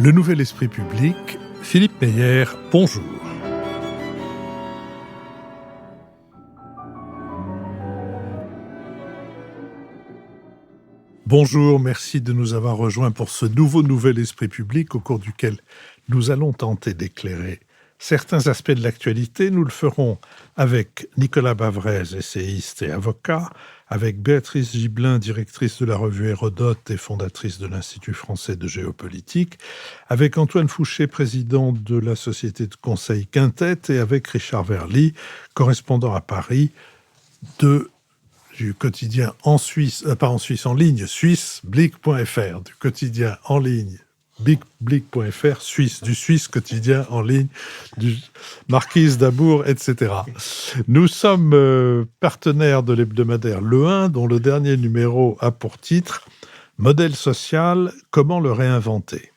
Le Nouvel Esprit Public, Philippe Meyer, bonjour. Bonjour, merci de nous avoir rejoints pour ce nouveau Nouvel Esprit Public au cours duquel nous allons tenter d'éclairer certains aspects de l'actualité. Nous le ferons avec Nicolas Bavrez, essayiste et avocat, avec Béatrice Gibelin, directrice de la revue Hérodote et fondatrice de l'Institut français de géopolitique, avec Antoine Fouché, président de la société de conseil Quintet, et avec Richard Verly, correspondant à Paris du quotidien en Suisse, en ligne, suisse.blick.fr, du quotidien en ligne, blick.fr, du Suisse quotidien en ligne, du Marquise d'Abour, etc. Nous sommes partenaires de l'hebdomadaire Le 1, dont le dernier numéro a pour titre « Modèle social, comment le réinventer ?»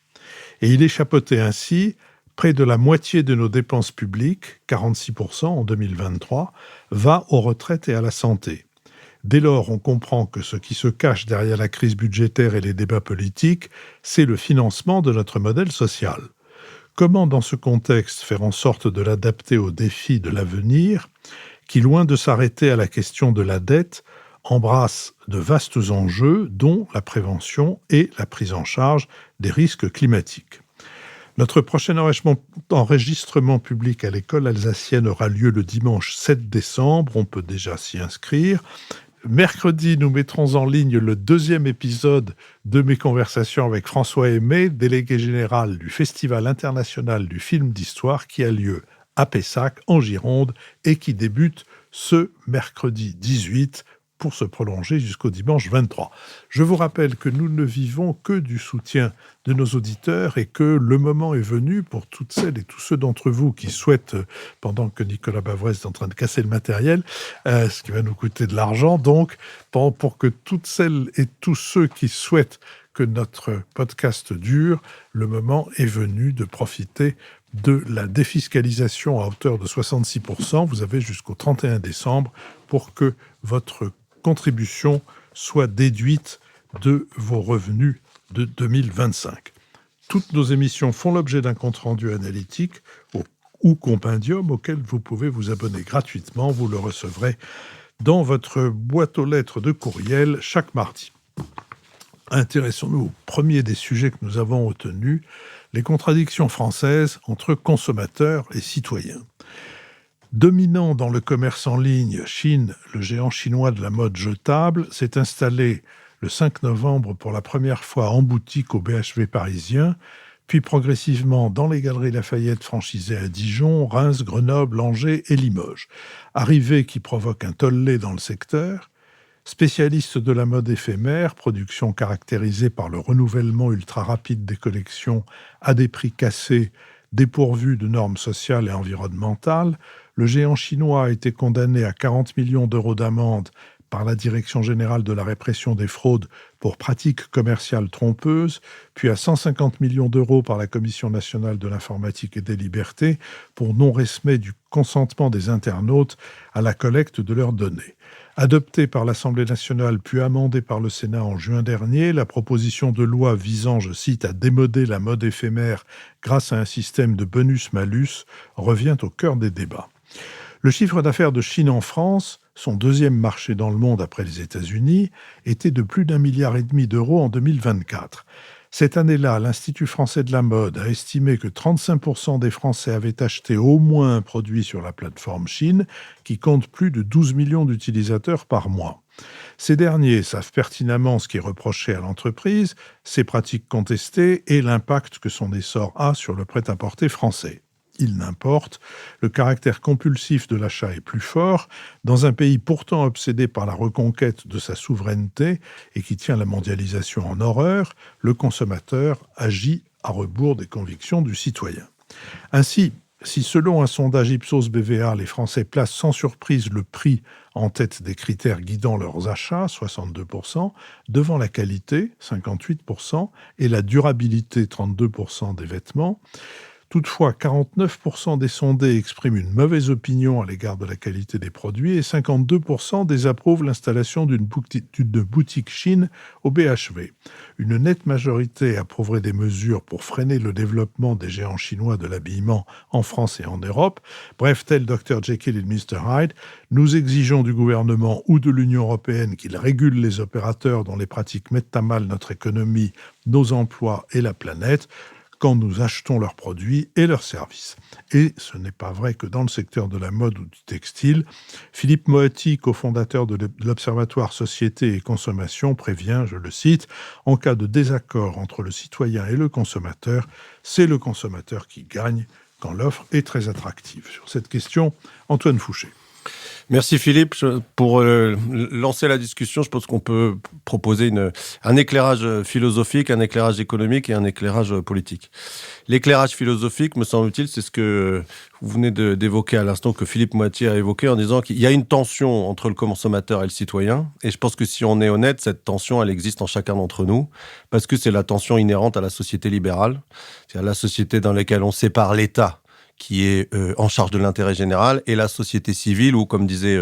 Et il est chapeauté ainsi: près de la moitié de nos dépenses publiques, 46% en 2023, va aux retraites et à la santé. Dès lors, on comprend que ce qui se cache derrière la crise budgétaire et les débats politiques, c'est le financement de notre modèle social. Comment, dans ce contexte, faire en sorte de l'adapter aux défis de l'avenir, qui, loin de s'arrêter à la question de la dette, embrasse de vastes enjeux, dont la prévention et la prise en charge des risques climatiques. Notre prochain enregistrement public à l'école alsacienne aura lieu le dimanche 7 décembre. On peut déjà s'y inscrire. Mercredi, nous mettrons en ligne le deuxième épisode de mes conversations avec François Aimé, délégué général du Festival international du film d'histoire qui a lieu à Pessac, en Gironde, et qui débute ce mercredi 18 pour se prolonger jusqu'au dimanche 23. Je vous rappelle que nous ne vivons que du soutien de nos auditeurs et que le moment est venu pour toutes celles et tous ceux d'entre vous qui souhaitent, pendant que Nicolas Bavrez est en train de casser le matériel, ce qui va nous coûter de l'argent, donc pour que toutes celles et tous ceux qui souhaitent que notre podcast dure, le moment est venu de profiter de la défiscalisation à hauteur de 66%. Vous avez jusqu'au 31 décembre pour que votre contribution soit déduite de vos revenus de 2025. Toutes nos émissions font l'objet d'un compte-rendu analytique ou compendium auquel vous pouvez vous abonner gratuitement. Vous le recevrez dans votre boîte aux lettres de courriel chaque mardi. Intéressons-nous au premier des sujets que nous avons retenus, les contradictions françaises entre consommateurs et citoyens. Dominant dans le commerce en ligne, Chine, le géant chinois de la mode jetable, s'est installé le 5 novembre pour la première fois en boutique au BHV parisien, puis progressivement dans les Galeries Lafayette franchisées à Dijon, Reims, Grenoble, Angers et Limoges. Arrivée qui provoque un tollé dans le secteur. Spécialiste de la mode éphémère, production caractérisée par le renouvellement ultra rapide des collections à des prix cassés, dépourvus de normes sociales et environnementales, le géant chinois a été condamné à 40 millions d'euros d'amende par la Direction générale de la répression des fraudes pour pratiques commerciales trompeuses, puis à 150 millions d'euros par la Commission nationale de l'informatique et des libertés pour non-respect du consentement des internautes à la collecte de leurs données. Adoptée par l'Assemblée nationale puis amendée par le Sénat en juin dernier, la proposition de loi visant, je cite, à démoder la mode éphémère grâce à un système de bonus-malus revient au cœur des débats. Le chiffre d'affaires de Chine en France, son deuxième marché dans le monde après les États-Unis, était de plus d'1,5 milliard d'euros en 2024. Cette année-là, l'Institut français de la mode a estimé que 35% des Français avaient acheté au moins un produit sur la plateforme Chine, qui compte plus de 12 millions d'utilisateurs par mois. Ces derniers savent pertinemment ce qui est reproché à l'entreprise, ses pratiques contestées et l'impact que son essor a sur le prêt-à-porter français. Il n'importe, le caractère compulsif de l'achat est plus fort, dans un pays pourtant obsédé par la reconquête de sa souveraineté et qui tient la mondialisation en horreur, le consommateur agit à rebours des convictions du citoyen. Ainsi, si selon un sondage Ipsos BVA, les Français placent sans surprise le prix en tête des critères guidant leurs achats, 62%, devant la qualité, 58%, et la durabilité, 32% des vêtements, Toutefois, 49% des sondés expriment une mauvaise opinion à l'égard de la qualité des produits et 52% désapprouvent l'installation d'une boutique Chine au BHV. Une nette majorité approuverait des mesures pour freiner le développement des géants chinois de l'habillement en France et en Europe. Bref, tel Dr Jekyll et Mr Hyde, nous exigeons du gouvernement ou de l'Union européenne qu'il régule les opérateurs dont les pratiques mettent à mal notre économie, nos emplois et la planète quand nous achetons leurs produits et leurs services. Et ce n'est pas vrai que dans le secteur de la mode ou du textile. Philippe Moati, cofondateur de l'Observatoire Société et Consommation, prévient, je le cite, « En cas de désaccord entre le citoyen et le consommateur, c'est le consommateur qui gagne quand l'offre est très attractive. » Sur cette question, Antoine Fouché. Merci Philippe. Pour lancer la discussion, je pense qu'on peut proposer un éclairage philosophique, un éclairage économique et un éclairage politique. L'éclairage philosophique, me semble-t-il, c'est ce que vous venez d'évoquer à l'instant, que Philippe Moati a évoqué en disant qu'il y a une tension entre le consommateur et le citoyen. Et je pense que si on est honnête, cette tension, elle existe en chacun d'entre nous, parce que c'est la tension inhérente à la société libérale, c'est-à-dire la société dans laquelle on sépare l'État qui est en charge de l'intérêt général, et la société civile, où, comme disait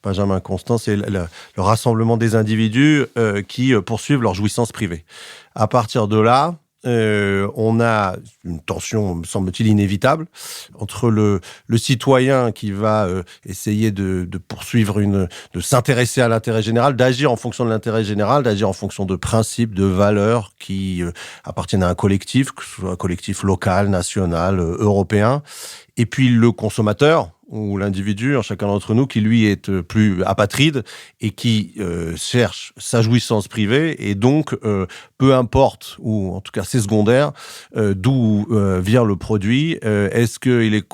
Benjamin Constant, c'est le rassemblement des individus qui poursuivent leur jouissance privée. À partir de là, on a une tension, me semble-t-il, inévitable entre le citoyen qui va essayer de poursuivre de s'intéresser à l'intérêt général, d'agir en fonction de l'intérêt général, d'agir en fonction de principes, de valeurs qui appartiennent à un collectif, que ce soit un collectif local, national, européen, et puis le consommateur, ou l'individu, chacun d'entre nous, qui lui est plus apatride et qui cherche sa jouissance privée, et donc, peu importe, ou en tout cas c'est secondaire, d'où vient le produit, est-ce qu'il est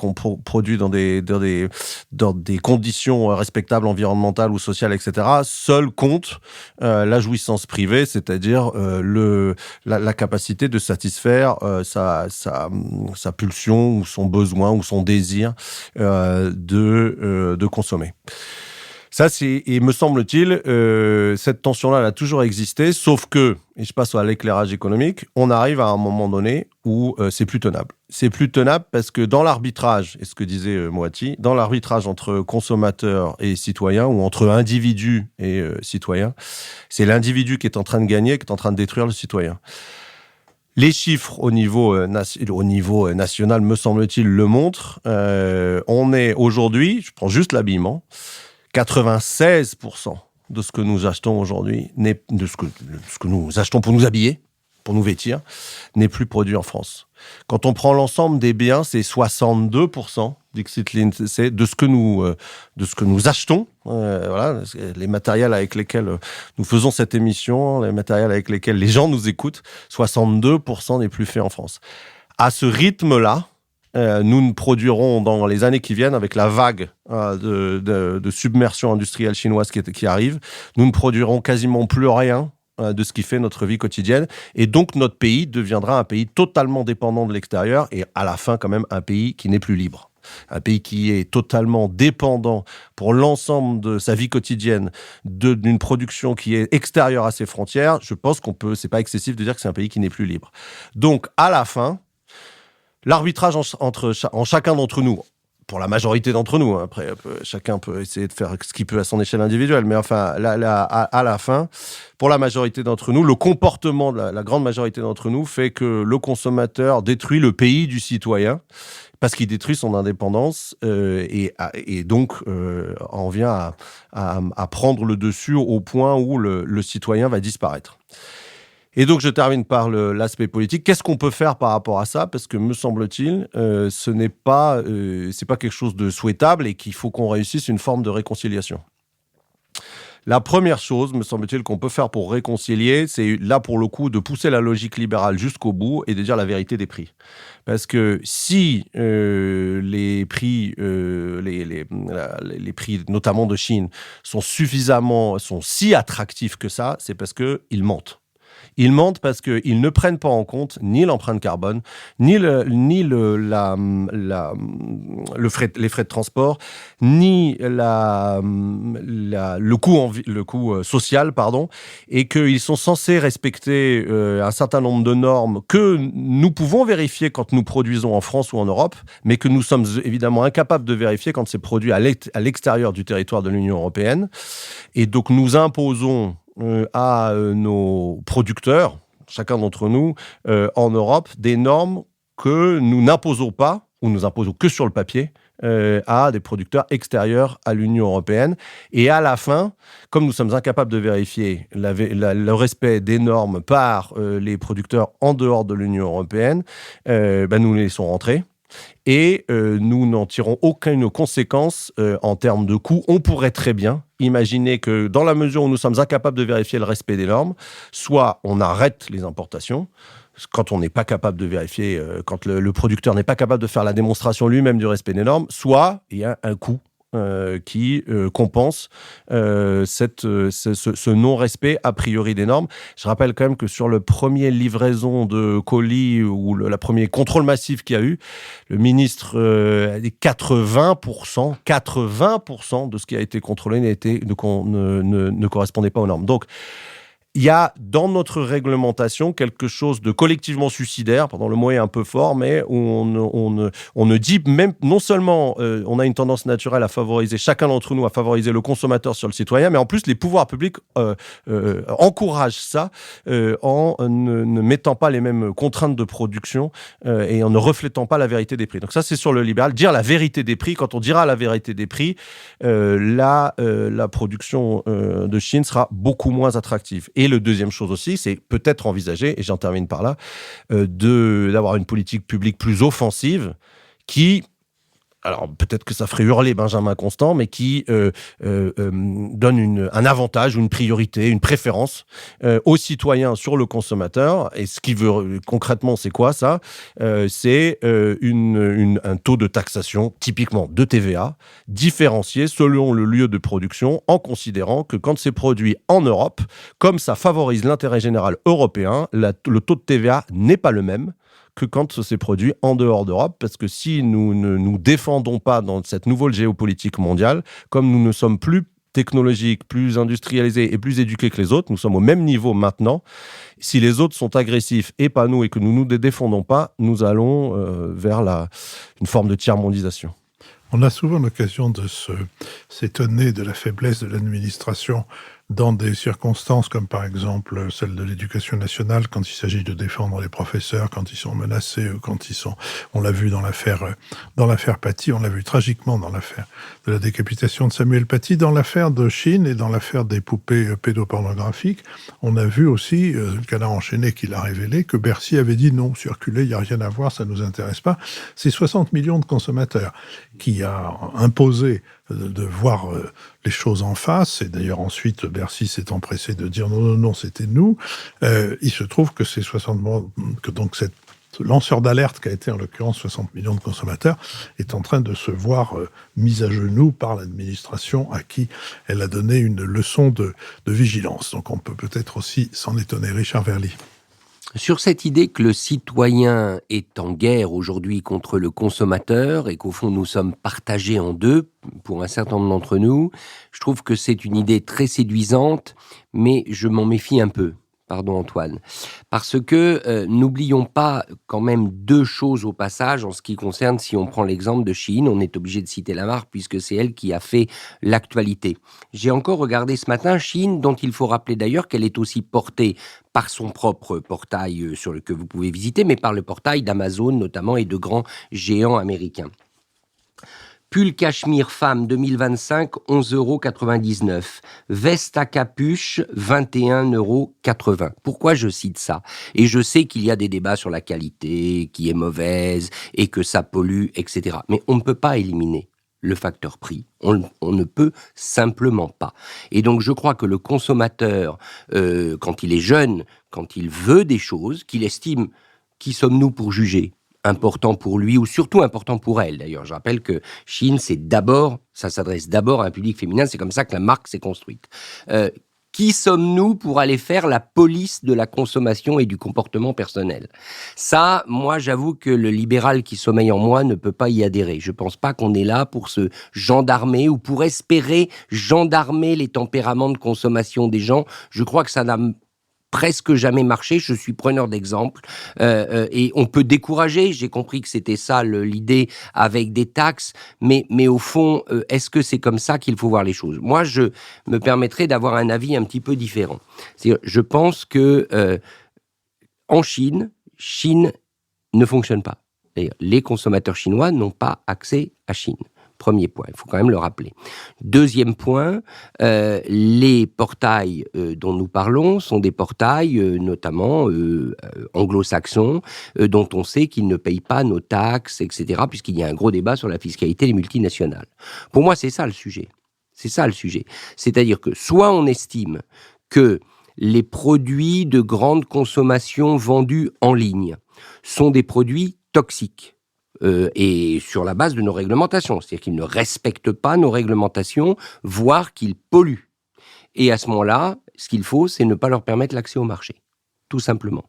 produit dans des conditions respectables, environnementales ou sociales, etc. Seul compte la jouissance privée, c'est-à-dire la capacité de satisfaire sa pulsion ou son besoin ou son désir de consommer. Ça, et me semble-t-il, cette tension-là, elle a toujours existé, sauf que, et je passe à l'éclairage économique, on arrive à un moment donné où c'est plus tenable. C'est plus tenable parce que dans l'arbitrage, et ce que disait Moati, dans l'arbitrage entre consommateurs et citoyens, ou entre individus et citoyens, c'est l'individu qui est en train de gagner, qui est en train de détruire le citoyen. Les chiffres au niveau national, me semble-t-il, le montrent. On est aujourd'hui, je prends juste l'habillement, 96% de ce que nous achetons aujourd'hui, de ce que nous achetons pour nous habiller, pour nous vêtir, n'est plus produit en France. Quand on prend l'ensemble des biens, c'est 62%, Dixit l'INSEE, de ce que nous achetons. Voilà, les matériels avec lesquels nous faisons cette émission, les matériels avec lesquels les gens nous écoutent, 62% n'est plus fait en France. À ce rythme-là, nous ne produirons dans les années qui viennent, avec la vague de submersion industrielle chinoise qui arrive, nous ne produirons quasiment plus rien de ce qui fait notre vie quotidienne. Et donc, notre pays deviendra un pays totalement dépendant de l'extérieur et à la fin, quand même, un pays qui n'est plus libre. Un pays qui est totalement dépendant pour l'ensemble de sa vie quotidienne d'une production qui est extérieure à ses frontières. Je pense c'est pas excessif de dire que c'est un pays qui n'est plus libre. Donc, à la fin, l'arbitrage en chacun d'entre nous, pour la majorité d'entre nous, hein, après chacun peut essayer de faire ce qu'il peut à son échelle individuelle, mais enfin, à la fin, pour la majorité d'entre nous, le comportement de la grande majorité d'entre nous fait que le consommateur détruit le pays du citoyen, parce qu'il détruit son indépendance et donc en vient à prendre le dessus au point où le citoyen va disparaître. Et donc, je termine par l'aspect politique. Qu'est-ce qu'on peut faire par rapport à ça ? Parce que, me semble-t-il, c'est pas quelque chose de souhaitable et qu'il faut qu'on réussisse une forme de réconciliation. La première chose, me semble-t-il, qu'on peut faire pour réconcilier, c'est là, pour le coup, de pousser la logique libérale jusqu'au bout et de dire la vérité des prix. Parce que si les prix, notamment de Chine, sont si attractifs que ça, c'est parce qu'ils mentent. Ils mentent parce qu'ils ne prennent pas en compte ni l'empreinte carbone, ni les frais de transport, ni le coût social, et qu'ils sont censés respecter un certain nombre de normes que nous pouvons vérifier quand nous produisons en France ou en Europe, mais que nous sommes évidemment incapables de vérifier quand c'est produit à l'extérieur du territoire de l'Union européenne. Et donc nous imposons à nos producteurs, chacun d'entre nous, en Europe, des normes que nous n'imposons pas, ou nous imposons que sur le papier, à des producteurs extérieurs à l'Union européenne. Et à la fin, comme nous sommes incapables de vérifier le respect des normes par les producteurs en dehors de l'Union européenne, nous les laissons rentrer. Et nous n'en tirons aucune conséquence en termes de coûts. On pourrait très bien imaginer que dans la mesure où nous sommes incapables de vérifier le respect des normes, soit on arrête les importations, quand on n'est pas capable de vérifier, quand le producteur n'est pas capable de faire la démonstration lui-même du respect des normes, soit il y a un coût qui compense ce non-respect a priori des normes. Je rappelle quand même que sur le premier livraison de colis ou le premier contrôle massif qu'il y a eu, le ministre a dit 80% de ce qui a été contrôlé ne correspondait pas aux normes. Donc, il y a dans notre réglementation quelque chose de collectivement suicidaire, pardon, le mot est un peu fort, mais où on ne dit même, non seulement on a une tendance naturelle à favoriser, chacun d'entre nous à favoriser le consommateur sur le citoyen, mais en plus les pouvoirs publics encouragent ça en ne mettant pas les mêmes contraintes de production et en ne reflétant pas la vérité des prix. Donc ça c'est sur le libéral, dire la vérité des prix. Quand on dira la vérité des prix, la production de Chine sera beaucoup moins attractive. Et le deuxième chose aussi, c'est peut-être envisager, et j'en termine par là, d'avoir une politique publique plus offensive qui, alors peut-être que ça ferait hurler Benjamin Constant, mais qui donne un avantage ou une priorité, une préférence aux citoyens sur le consommateur. Et ce qui veut concrètement, c'est quoi ça ? C'est un taux de taxation, typiquement de TVA, différencié selon le lieu de production, en considérant que quand c'est produit en Europe, comme ça favorise l'intérêt général européen, le taux de TVA n'est pas le même que quand c'est produit en dehors d'Europe, parce que si nous ne nous défendons pas dans cette nouvelle géopolitique mondiale, comme nous ne sommes plus technologiques, plus industrialisés et plus éduqués que les autres, nous sommes au même niveau maintenant. Si les autres sont agressifs et pas nous, et que nous ne nous défendons pas, nous allons vers une forme de tiers-mondisation. On a souvent l'occasion de s'étonner de la faiblesse de l'administration dans des circonstances comme par exemple celle de l'éducation nationale, quand il s'agit de défendre les professeurs, quand ils sont menacés, ou on l'a vu dans l'affaire Paty, on l'a vu tragiquement dans l'affaire de la décapitation de Samuel Paty, dans l'affaire de Chine et dans l'affaire des poupées pédopornographiques, on a vu aussi, le Canard enchaîné qui l'a révélé, que Bercy avait dit non, circuler, il n'y a rien à voir, ça ne nous intéresse pas. C'est 60 millions de consommateurs qui a imposé de voir les choses en face, et d'ailleurs ensuite Bercy s'est empressé de dire non, c'était nous. Il se trouve que ces 60 millions, que donc cette lanceur d'alerte qui a été en l'occurrence 60 millions de consommateurs est en train de se voir mise à genoux par l'administration à qui elle a donné une leçon de vigilance. Donc on peut peut-être aussi s'en étonner. Richard Verly. Sur cette idée que le citoyen est en guerre aujourd'hui contre le consommateur et qu'au fond nous sommes partagés en deux pour un certain nombre d'entre nous, je trouve que c'est une idée très séduisante, mais je m'en méfie un peu. Pardon Antoine, parce que n'oublions pas quand même deux choses au passage en ce qui concerne, si on prend l'exemple de Shein, on est obligé de citer la marque puisque c'est elle qui a fait l'actualité. J'ai encore regardé ce matin Shein, dont il faut rappeler d'ailleurs qu'elle est aussi portée par son propre portail que vous pouvez visiter, mais par le portail d'Amazon notamment et de grands géants américains. Pull cachemire femme 2025, 11,99 €. Veste à capuche, 21,80 €. Pourquoi je cite ça ? Et je sais qu'il y a des débats sur la qualité, qui est mauvaise, et que ça pollue, etc. Mais on ne peut pas éliminer le facteur prix. On ne peut simplement pas. Et donc je crois que le consommateur, quand il est jeune, quand il veut des choses, qu'il estime, qui sommes-nous pour juger ? Important pour lui ou surtout important pour elle. D'ailleurs, je rappelle que Shein, ça s'adresse d'abord à un public féminin, c'est comme ça que la marque s'est construite. Qui sommes-nous pour aller faire la police de la consommation et du comportement personnel ? Ça, moi, j'avoue que le libéral qui sommeille en moi ne peut pas y adhérer. Je pense pas qu'on est là pour se gendarmer ou pour espérer gendarmer les tempéraments de consommation des gens. Je crois que ça n'a presque jamais marché. Je suis preneur d'exemples. Et on peut décourager. J'ai compris que c'était ça l'idée avec des taxes. Mais au fond, est-ce que c'est comme ça qu'il faut voir les choses ? Moi, je me permettrai d'avoir un avis un petit peu différent. C'est-à-dire, je pense que en Chine ne fonctionne pas. C'est-à-dire, les consommateurs chinois n'ont pas accès à Chine. Premier point, il faut quand même le rappeler. Deuxième point, les portails dont nous parlons sont des portails notamment anglo-saxons, dont on sait qu'ils ne payent pas nos taxes, etc., puisqu'il y a un gros débat sur la fiscalité des multinationales. Pour moi, c'est ça le sujet. C'est ça le sujet. C'est-à-dire que soit on estime que les produits de grande consommation vendus en ligne sont des produits toxiques, et sur la base de nos réglementations. C'est-à-dire qu'ils ne respectent pas nos réglementations, voire qu'ils polluent. Et à ce moment-là, ce qu'il faut, c'est ne pas leur permettre l'accès au marché. Tout simplement.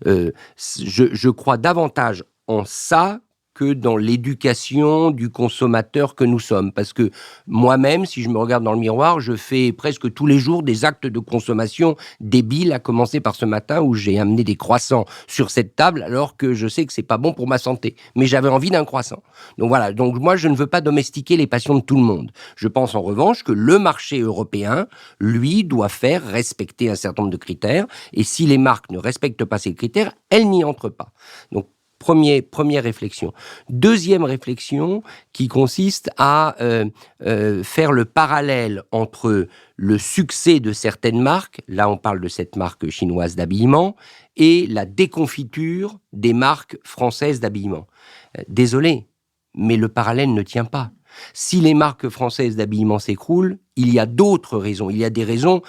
Je crois davantage en ça que dans l'éducation du consommateur que nous sommes. Parce que moi-même, si je me regarde dans le miroir, je fais presque tous les jours des actes de consommation débiles, à commencer par ce matin où j'ai amené des croissants sur cette table, alors que je sais que c'est pas bon pour ma santé. Mais j'avais envie d'un croissant. Donc voilà. Donc moi, je ne veux pas domestiquer les passions de tout le monde. Je pense en revanche que le marché européen, lui, doit faire respecter un certain nombre de critères. Et si les marques ne respectent pas ces critères, elles n'y entrent pas. Donc, première réflexion. Deuxième réflexion qui consiste à faire le parallèle entre le succès de certaines marques, là on parle de cette marque chinoise d'habillement, et la déconfiture des marques françaises d'habillement. Désolé, mais le parallèle ne tient pas. Si les marques françaises d'habillement s'écroulent, il y a d'autres raisons. Il y a des raisons.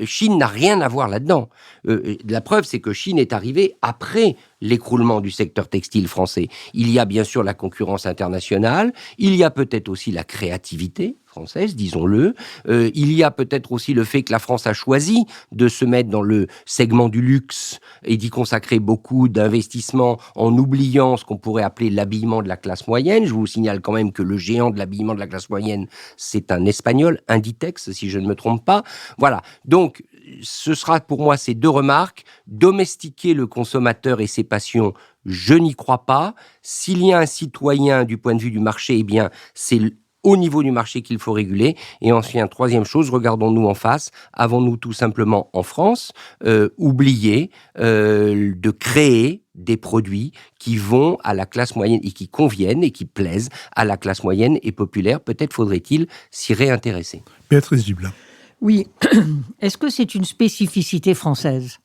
Chine n'a rien à voir là-dedans. La preuve, c'est que Chine est arrivée après l'écroulement du secteur textile français. Il y a bien sûr la concurrence internationale. Il y a peut-être aussi la créativité française, disons-le. Il y a peut-être aussi le fait que la France a choisi de se mettre dans le segment du luxe et d'y consacrer beaucoup d'investissements en oubliant ce qu'on pourrait appeler l'habillement de la classe moyenne. Je vous signale quand même que le géant de l'habillement de la classe moyenne, c'est un Espagnol, Inditex, si je ne me trompe pas. Voilà. Donc, ce sera pour moi ces deux remarques. Domestiquer le consommateur et ses passions, je n'y crois pas. S'il y a un citoyen du point de vue du marché, eh bien, c'est au niveau du marché qu'il faut réguler. Et ensuite, troisième chose, regardons-nous en face. Avons-nous tout simplement, en France, oublié de créer des produits qui vont à la classe moyenne et qui conviennent et qui plaisent à la classe moyenne et populaire? Peut-être faudrait-il s'y réintéresser. Béatrice Dublin. Oui. Est-ce que c'est une spécificité française ?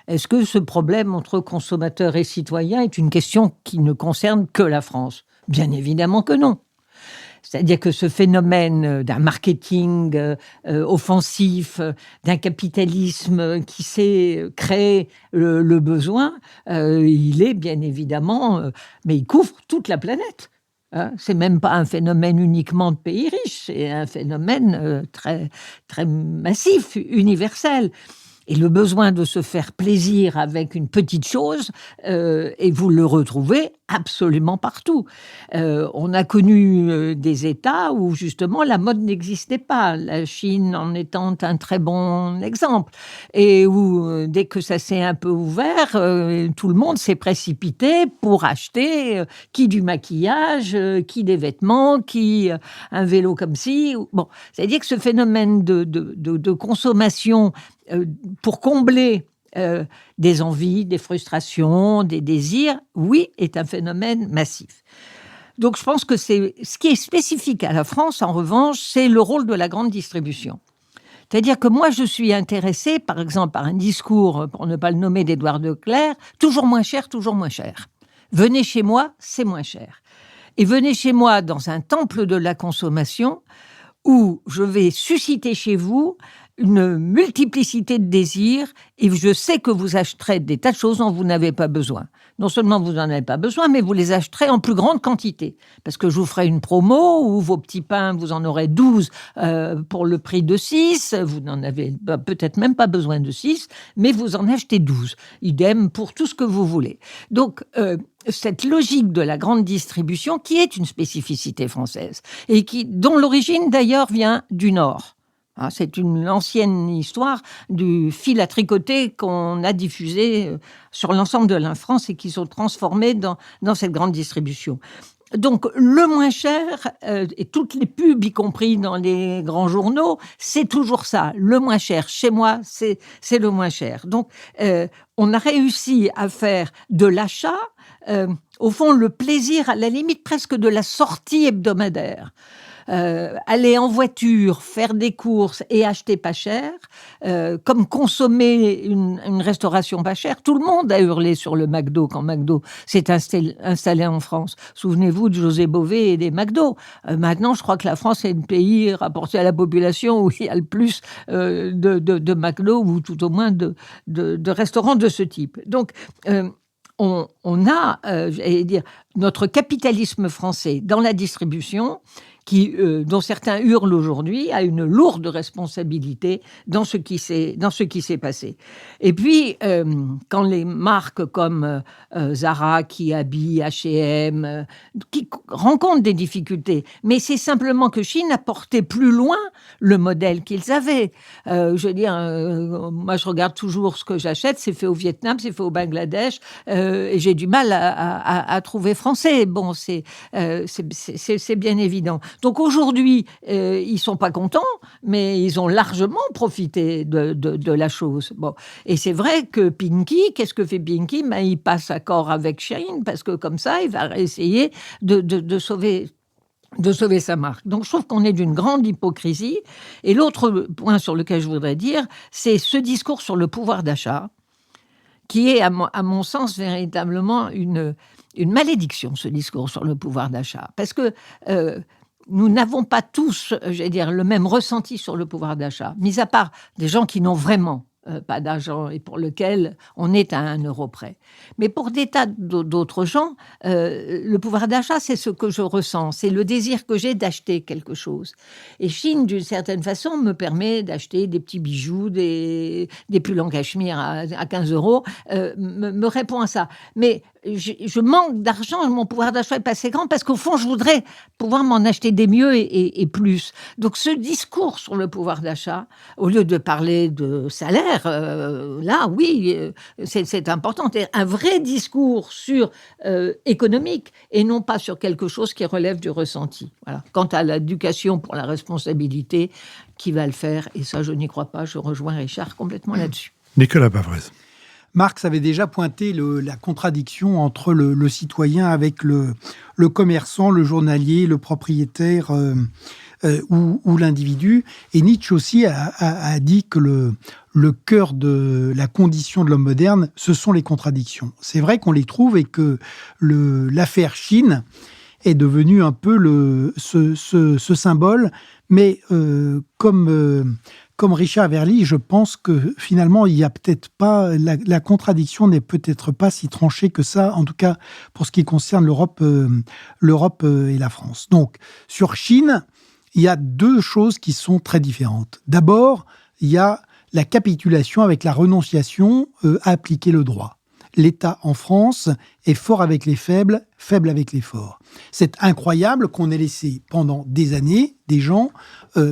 Est-ce que ce problème entre consommateurs et citoyens est une question qui ne concerne que la France ? Bien évidemment que non. C'est-à-dire que ce phénomène d'un marketing offensif, d'un capitalisme qui sait créer le besoin, il est bien évidemment... mais il couvre toute la planète. Hein, c'est même pas un phénomène uniquement de pays riches, c'est un phénomène très, très massif, universel. Et le besoin de se faire plaisir avec une petite chose, et vous le retrouvez absolument partout. On a connu des États où justement la mode n'existait pas, la Chine en étant un très bon exemple, et où dès que ça s'est un peu ouvert, tout le monde s'est précipité pour acheter qui du maquillage, qui des vêtements, qui un vélo comme ci. Bon, c'est-à-dire que ce phénomène de consommation pour combler des envies, des frustrations, des désirs, oui, est un phénomène massif. Donc je pense que c'est ce qui est spécifique à la France, en revanche, c'est le rôle de la grande distribution. C'est-à-dire que moi, je suis intéressée, par exemple, par un discours, pour ne pas le nommer, d'Édouard Leclerc, toujours moins cher, toujours moins cher. Venez chez moi, c'est moins cher. Et venez chez moi dans un temple de la consommation où je vais susciter chez vous une multiplicité de désirs et je sais que vous acheterez des tas de choses dont vous n'avez pas besoin. non seulement vous n'en avez pas besoin, mais vous les acheterez en plus grande quantité. Parce que je vous ferai une promo où vos petits pains, vous en aurez 12 pour le prix de 6. Vous n'en avez peut-être même pas besoin de 6, mais vous en achetez 12. Idem pour tout ce que vous voulez. Donc, cette logique de la grande distribution, qui est une spécificité française, et dont l'origine d'ailleurs vient du Nord. C'est une ancienne histoire du fil à tricoter qu'on a diffusé sur l'ensemble de la France et qui sont transformés dans cette grande distribution. Donc, le moins cher, et toutes les pubs, y compris dans les grands journaux, c'est toujours ça. Le moins cher, chez moi, c'est le moins cher. Donc, on a réussi à faire de l'achat, au fond, le plaisir, à la limite presque de la sortie hebdomadaire. Aller en voiture, faire des courses et acheter pas cher, comme consommer une restauration pas chère. Tout le monde a hurlé sur le McDo quand McDo s'est installé en France. Souvenez-vous de José Bové et des McDo. Maintenant, je crois que la France est le pays rapporté à la population où il y a le plus de McDo ou tout au moins de restaurants de ce type. Donc, on a, j'allais dire, notre capitalisme français dans la distribution dont certains hurlent aujourd'hui, a une lourde responsabilité dans ce qui s'est passé. Et puis, quand les marques comme Zara, qui habille, H&M, qui rencontrent des difficultés, mais c'est simplement que Chine a porté plus loin le modèle qu'ils avaient. Je veux dire, moi je regarde toujours ce que j'achète, c'est fait au Vietnam, c'est fait au Bangladesh, et j'ai du mal à trouver français. Bon, c'est bien évident. Donc aujourd'hui, ils ne sont pas contents, mais ils ont largement profité de la chose. Bon. Et c'est vrai que Pinky, qu'est-ce que fait Pinky ? Il passe accord avec Shein, parce que comme ça, il va essayer de sauver sa marque. Donc, je trouve qu'on est d'une grande hypocrisie. Et l'autre point sur lequel je voudrais dire, c'est ce discours sur le pouvoir d'achat, qui est, à mon sens, véritablement une malédiction, ce discours sur le pouvoir d'achat. Parce que nous n'avons pas tous, j'allais dire, le même ressenti sur le pouvoir d'achat, mis à part des gens qui n'ont vraiment pas d'argent et pour lequel on est à 1 euro près. Mais pour des tas d'autres gens, le pouvoir d'achat, c'est ce que je ressens, c'est le désir que j'ai d'acheter quelque chose. Et Chine, d'une certaine façon, me permet d'acheter des petits bijoux, des pulls en cachemire à 15 euros, me répond à ça. Mais je manque d'argent, mon pouvoir d'achat n'est pas assez grand parce qu'au fond, je voudrais pouvoir m'en acheter des mieux et plus. Donc, ce discours sur le pouvoir d'achat, au lieu de parler de salaire, là, oui, c'est important. C'est un vrai discours sur économique et non pas sur quelque chose qui relève du ressenti. Voilà. Quant à l'éducation pour la responsabilité, qui va le faire ? Et ça, je n'y crois pas. Je rejoins Richard complètement là-dessus. Nicolas Bavrez. Marx avait déjà pointé la contradiction entre le citoyen avec le commerçant, le journalier, le propriétaire ou l'individu. Et Nietzsche aussi a dit que le cœur de la condition de l'homme moderne, ce sont les contradictions. C'est vrai qu'on les trouve et que l'affaire Chine est devenue un peu ce symbole, mais comme Richard Verly, je pense que finalement, il y a peut-être pas la contradiction n'est peut-être pas si tranchée que ça, en tout cas pour ce qui concerne l'Europe et la France. Donc, sur Chine, il y a 2 choses qui sont très différentes. D'abord, il y a la capitulation avec la renonciation à appliquer le droit. L'État en France est fort avec les faibles, faible avec les forts. C'est incroyable qu'on ait laissé pendant des années des gens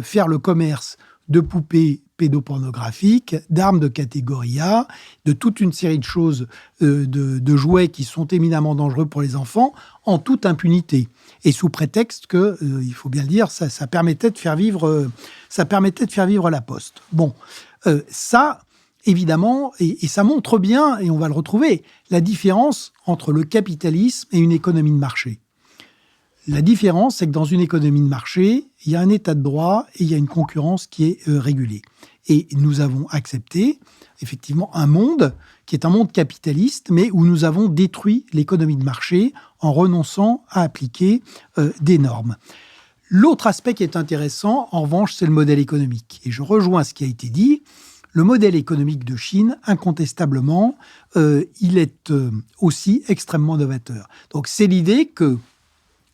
faire le commerce de poupées pédopornographiques, d'armes de catégorie A, de toute une série de choses, de jouets qui sont éminemment dangereux pour les enfants, en toute impunité. Et sous prétexte que, il faut bien le dire, ça permettait de faire vivre la Poste. Bon, ça, évidemment, et ça montre bien, et on va le retrouver, la différence entre le capitalisme et une économie de marché. La différence, c'est que dans une économie de marché, il y a un état de droit et il y a une concurrence qui est régulée. Et nous avons accepté, effectivement, un monde qui est un monde capitaliste, mais où nous avons détruit l'économie de marché en renonçant à appliquer des normes. L'autre aspect qui est intéressant, en revanche, c'est le modèle économique. Et je rejoins ce qui a été dit. le modèle économique de Chine, incontestablement, il est aussi extrêmement novateur. Donc c'est l'idée que,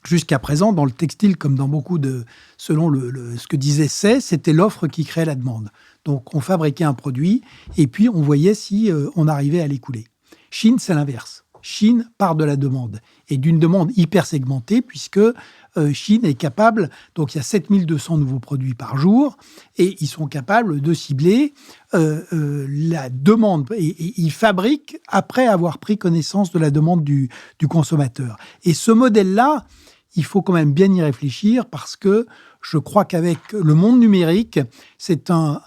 jusqu'à présent, dans le textile, comme dans beaucoup de... Selon ce que disait Say, c'était l'offre qui créait la demande. Donc on fabriquait un produit et puis on voyait si on arrivait à l'écouler. Chine, c'est l'inverse. Chine part de la demande et d'une demande hyper segmentée puisque Chine est capable, donc il y a 7200 nouveaux produits par jour et ils sont capables de cibler la demande et ils fabriquent après avoir pris connaissance de la demande du consommateur. Et ce modèle-là, il faut quand même bien y réfléchir parce que je crois qu'avec le monde numérique, c'est un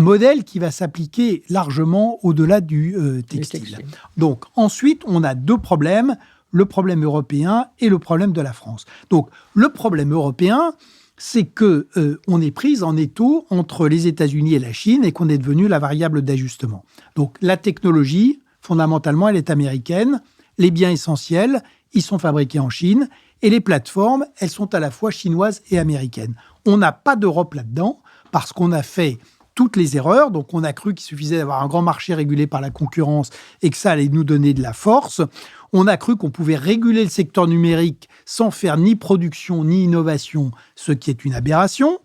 modèle qui va s'appliquer largement au-delà du textile. Donc ensuite, on a deux problèmes, le problème européen et le problème de la France. Donc le problème européen, c'est que on est pris en étau entre les États-Unis et la Chine et qu'on est devenu la variable d'ajustement. Donc la technologie, fondamentalement, elle est américaine. Les biens essentiels, ils sont fabriqués en Chine. Et les plateformes, elles sont à la fois chinoises et américaines. On n'a pas d'Europe là-dedans parce qu'on a fait toutes les erreurs. Donc, on a cru qu'il suffisait d'avoir un grand marché régulé par la concurrence et que ça allait nous donner de la force. On a cru qu'on pouvait réguler le secteur numérique sans faire ni production ni innovation, ce qui est une aberration.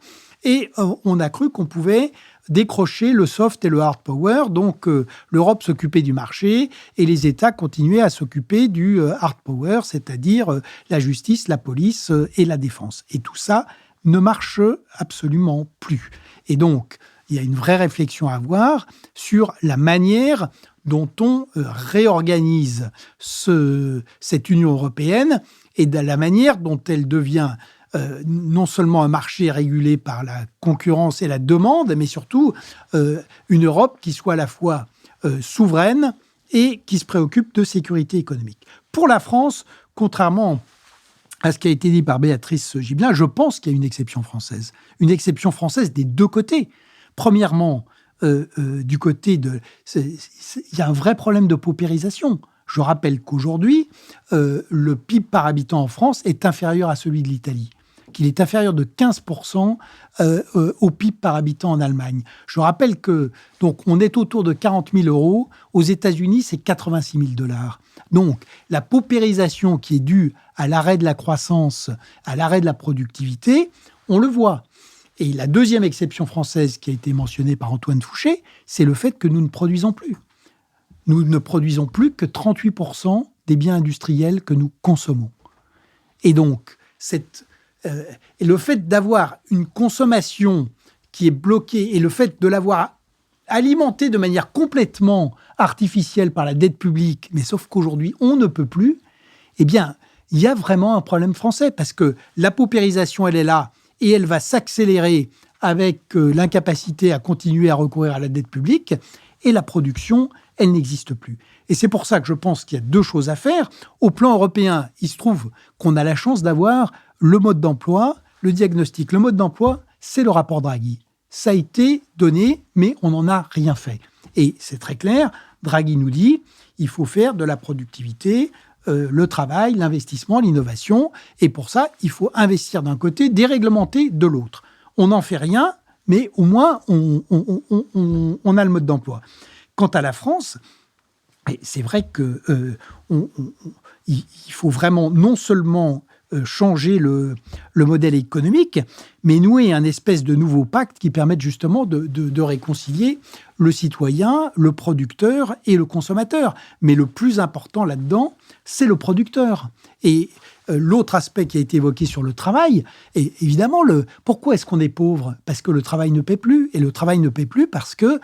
Et on a cru qu'on pouvait décrocher le soft et le hard power. Donc, l'Europe s'occupait du marché et les États continuaient à s'occuper du hard power, c'est-à-dire la justice, la police et la défense. Et tout ça ne marche absolument plus. Et donc, il y a une vraie réflexion à avoir sur la manière dont on réorganise cette Union européenne et de la manière dont elle devient non seulement un marché régulé par la concurrence et la demande, mais surtout une Europe qui soit à la fois souveraine et qui se préoccupe de sécurité économique. Pour la France, contrairement à ce qui a été dit par Béatrice Gibelin, je pense qu'il y a une exception française. Une exception française des deux côtés. Premièrement, du côté de... Il y a un vrai problème de paupérisation. Je rappelle qu'aujourd'hui, le PIB par habitant en France est inférieur à celui de l'Italie, qu'il est inférieur de 15% au PIB par habitant en Allemagne. Je rappelle que donc on est autour de 40 000 €. Aux États-Unis, c'est 86 000 $. Donc, la paupérisation qui est due à l'arrêt de la croissance, à l'arrêt de la productivité, on le voit. Et la deuxième exception française qui a été mentionnée par Antoine Fouché, c'est le fait que nous ne produisons plus. Nous ne produisons plus que 38% des biens industriels que nous consommons. Et donc, le fait d'avoir une consommation qui est bloquée et le fait de l'avoir alimentée de manière complètement artificielle par la dette publique, mais sauf qu'aujourd'hui, on ne peut plus, eh bien, il y a vraiment un problème français parce que la paupérisation, elle est là et elle va s'accélérer avec l'incapacité à continuer à recourir à la dette publique et la production, elle n'existe plus. Et c'est pour ça que je pense qu'il y a deux choses à faire. Au plan européen, il se trouve qu'on a la chance d'avoir le mode d'emploi, le diagnostic. Le mode d'emploi, c'est le rapport Draghi. Ça a été donné, mais on n'en a rien fait. Et c'est très clair, Draghi nous dit, il faut faire de la productivité, le travail, l'investissement, l'innovation. Et pour ça, il faut investir d'un côté, déréglementer de l'autre. On n'en fait rien, mais au moins, on a le mode d'emploi. Quant à la France, c'est vrai qu'il faut vraiment non seulement changer le modèle économique, mais nouer un espèce de nouveau pacte qui permette justement de réconcilier le citoyen, le producteur et le consommateur. Mais le plus important là-dedans, c'est le producteur. Et l'autre aspect qui a été évoqué sur le travail, et évidemment, pourquoi est-ce qu'on est pauvre ? Parce que le travail ne paie plus. Et le travail ne paie plus parce que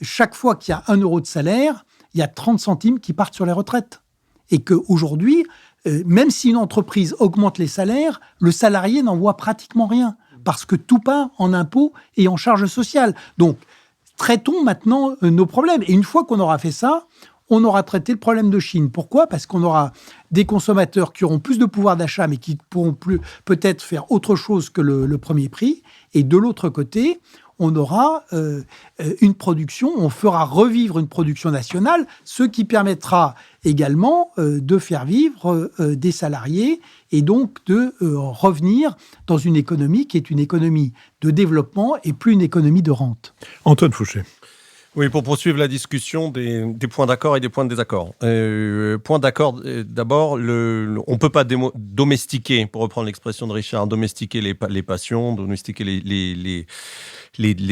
chaque fois qu'il y a 1 € de salaire, il y a 30 centimes qui partent sur les retraites. Et qu'aujourd'hui, même si une entreprise augmente les salaires, le salarié n'en voit pratiquement rien, parce que tout part en impôts et en charges sociales. Donc, traitons maintenant nos problèmes. Et une fois qu'on aura fait ça, on aura traité le problème de Chine. Pourquoi ? Parce qu'on aura des consommateurs qui auront plus de pouvoir d'achat, mais qui pourront plus peut-être faire autre chose que le premier prix. Et de l'autre côté, on aura une production, on fera revivre une production nationale, ce qui permettra également de faire vivre des salariés et donc de revenir dans une économie qui est une économie de développement et plus une économie de rente. Antoine Fouché. Oui, pour poursuivre la discussion des points d'accord et des points de désaccord. Point d'accord, d'abord, on ne peut pas domestiquer, pour reprendre l'expression de Richard, domestiquer les passions, domestiquer les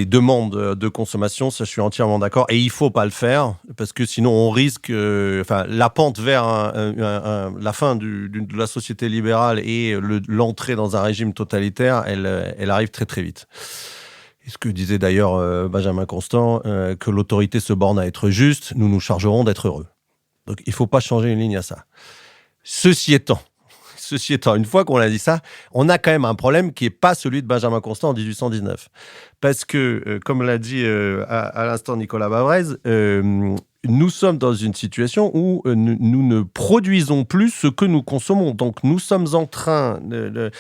demandes de consommation, ça je suis entièrement d'accord. Et il ne faut pas le faire, parce que sinon on risque... la pente vers la fin de la société libérale et l'entrée dans un régime totalitaire, elle arrive très très vite. Et ce que disait d'ailleurs Benjamin Constant, que l'autorité se borne à être juste, nous nous chargerons d'être heureux. Donc il ne faut pas changer une ligne à ça. Ceci étant, une fois qu'on a dit ça, on a quand même un problème qui n'est pas celui de Benjamin Constant en 1819. Parce que, comme l'a dit à l'instant Nicolas Bavrez, nous sommes dans une situation où nous ne produisons plus ce que nous consommons. Donc nous sommes en train de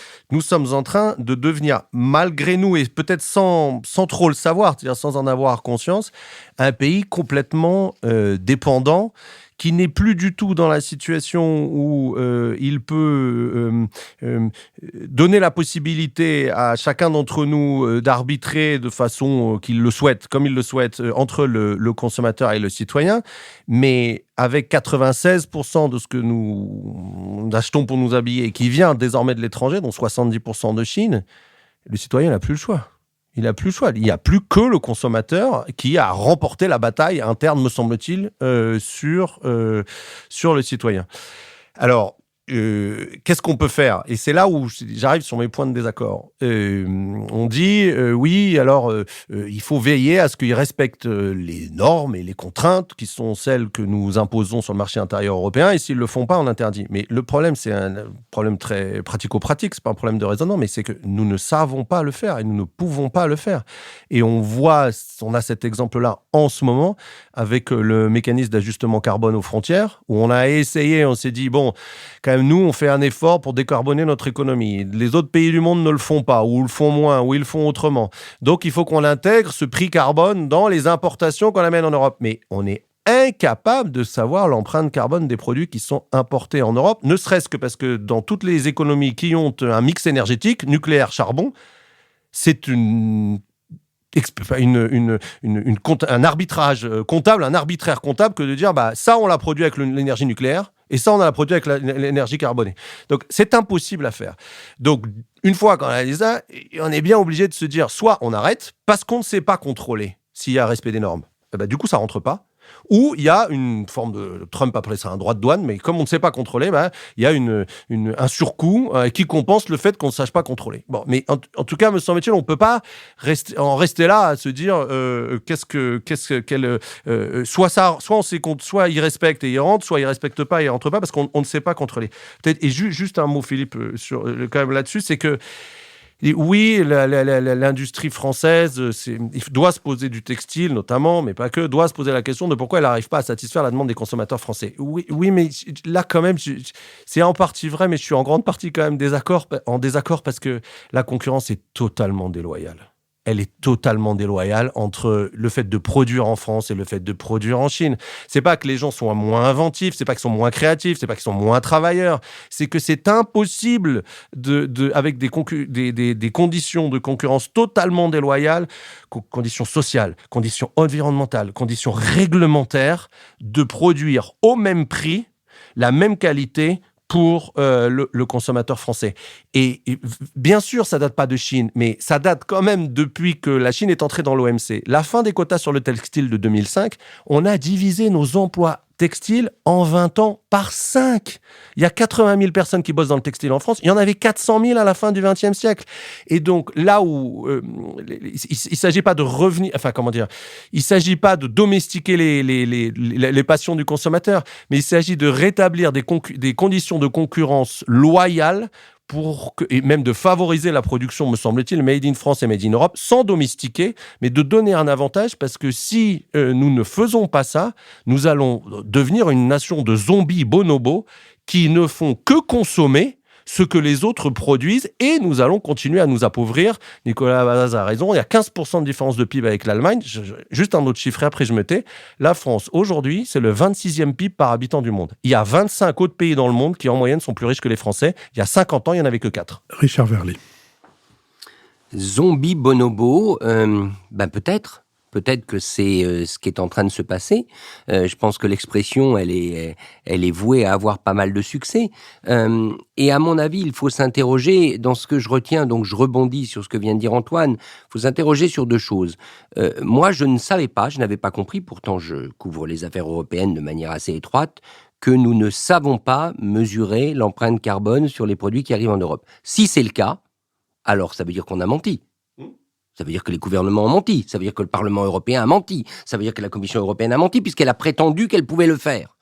devenir, malgré nous, et peut-être sans trop le savoir, c'est-à-dire sans en avoir conscience, un pays complètement dépendant, qui n'est plus du tout dans la situation où il peut donner la possibilité à chacun d'entre nous d'arbitrer de façon qu'il le souhaite, comme il le souhaite, entre le consommateur et le citoyen. Mais avec 96% de ce que nous achetons pour nous habiller, qui vient désormais de l'étranger, dont 70% de Chine, le citoyen n'a plus le choix. Il n'a plus le choix. Il n'y a plus que le consommateur qui a remporté la bataille interne, me semble-t-il, sur le citoyen. Alors, qu'est-ce qu'on peut faire ? Et c'est là où j'arrive sur mes points de désaccord. On dit, oui, alors il faut veiller à ce qu'ils respectent les normes et les contraintes qui sont celles que nous imposons sur le marché intérieur européen, et s'ils ne le font pas, on interdit. Mais le problème, c'est un problème très pratico-pratique, c'est pas un problème de raisonnement, mais c'est que nous ne savons pas le faire et nous ne pouvons pas le faire. Et on a cet exemple-là en ce moment avec le mécanisme d'ajustement carbone aux frontières, où on a essayé, on s'est dit, bon, quand même, nous, on fait un effort pour décarboner notre économie. Les autres pays du monde ne le font pas, ou le font moins, ou ils le font autrement. Donc, il faut qu'on intègre ce prix carbone dans les importations qu'on amène en Europe. Mais on est incapable de savoir l'empreinte carbone des produits qui sont importés en Europe, ne serait-ce que parce que dans toutes les économies qui ont un mix énergétique, nucléaire, charbon, c'est un arbitrage comptable, un arbitraire comptable que de dire ça on l'a produit avec l'énergie nucléaire et ça on l'a produit avec l'énergie carbonée. Donc c'est impossible à faire. Donc une fois qu'on a dit ça, on est bien obligé de se dire soit on arrête parce qu'on ne sait pas contrôler s'il y a respect des normes. Du coup ça rentre pas. Ou il y a une forme de... Trump appelait ça un droit de douane, mais comme on ne sait pas contrôler, il y a un surcoût qui compense le fait qu'on ne sache pas contrôler. Bon, mais en tout cas, me semble-t-il, on ne peut pas rester là à se dire soit on sait soit il respecte et il rentre, soit il respecte pas et il rentre pas, parce qu'on ne sait pas contrôler. Peut-être, et juste un mot, Philippe, quand même là-dessus, c'est que oui, l'industrie française doit se poser du textile notamment, mais pas que, doit se poser la question de pourquoi elle n'arrive pas à satisfaire la demande des consommateurs français. Oui, mais là quand même, c'est en partie vrai, mais je suis en grande partie quand même en désaccord parce que la concurrence est totalement déloyale. Elle est totalement déloyale entre le fait de produire en France et le fait de produire en Chine. C'est pas que les gens sont moins inventifs, c'est pas qu'ils sont moins créatifs, c'est pas qu'ils sont moins travailleurs, c'est que c'est impossible avec des conditions de concurrence totalement déloyales, conditions sociales, conditions environnementales, conditions réglementaires, de produire au même prix, la même qualité pour le consommateur français. Et bien sûr, ça date pas de Chine, mais ça date quand même depuis que la Chine est entrée dans l'OMC. La fin des quotas sur le textile de 2005, on a divisé nos emplois textiles en 20 ans par 5. Il y a 80 000 personnes qui bossent dans le textile en France. Il y en avait 400 000 à la fin du XXe siècle. Et donc, là où il s'agit pas de revenir... Enfin, comment dire ? Il s'agit pas de domestiquer les passions du consommateur, mais il s'agit de rétablir des conditions de concurrence loyales et même de favoriser la production, me semble-t-il, made in France et made in Europe, sans domestiquer, mais de donner un avantage, parce que si nous ne faisons pas ça, nous allons devenir une nation de zombies bonobos qui ne font que consommer ce que les autres produisent et nous allons continuer à nous appauvrir. Nicolas Vaz a raison, il y a 15% de différence de PIB avec l'Allemagne. Juste un autre chiffre, et après je me tais. La France, aujourd'hui, c'est le 26e PIB par habitant du monde. Il y a 25 autres pays dans le monde qui, en moyenne, sont plus riches que les Français. Il y a 50 ans, il n'y en avait que 4. Richard Verly. Zombie bonobo, peut-être. Peut-être que c'est ce qui est en train de se passer. Je pense que l'expression, elle est vouée à avoir pas mal de succès. Et à mon avis, il faut s'interroger dans ce que je retiens. Donc, je rebondis sur ce que vient de dire Antoine. Il faut s'interroger sur deux choses. Moi, je ne savais pas, je n'avais pas compris, pourtant je couvre les affaires européennes de manière assez étroite, que nous ne savons pas mesurer l'empreinte carbone sur les produits qui arrivent en Europe. Si c'est le cas, alors ça veut dire qu'on a menti. Ça veut dire que les gouvernements ont menti, ça veut dire que le Parlement européen a menti, ça veut dire que la Commission européenne a menti, puisqu'elle a prétendu qu'elle pouvait le faire.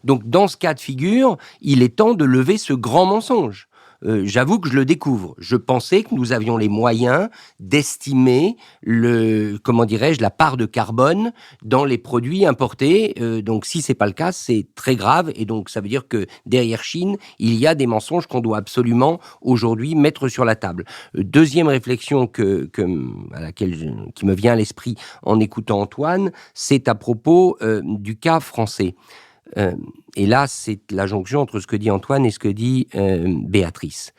Donc, dans ce cas de figure, il est temps de lever ce grand mensonge. J'avoue que je le découvre. Je pensais que nous avions les moyens d'estimer la part de carbone dans les produits importés. Donc, si c'est pas le cas, c'est très grave. Et donc, ça veut dire que derrière Chine, il y a des mensonges qu'on doit absolument aujourd'hui mettre sur la table. Deuxième réflexion qui me vient à l'esprit en écoutant Antoine, c'est à propos du cas français. Et là, c'est la jonction entre ce que dit Antoine et ce que dit Béatrice.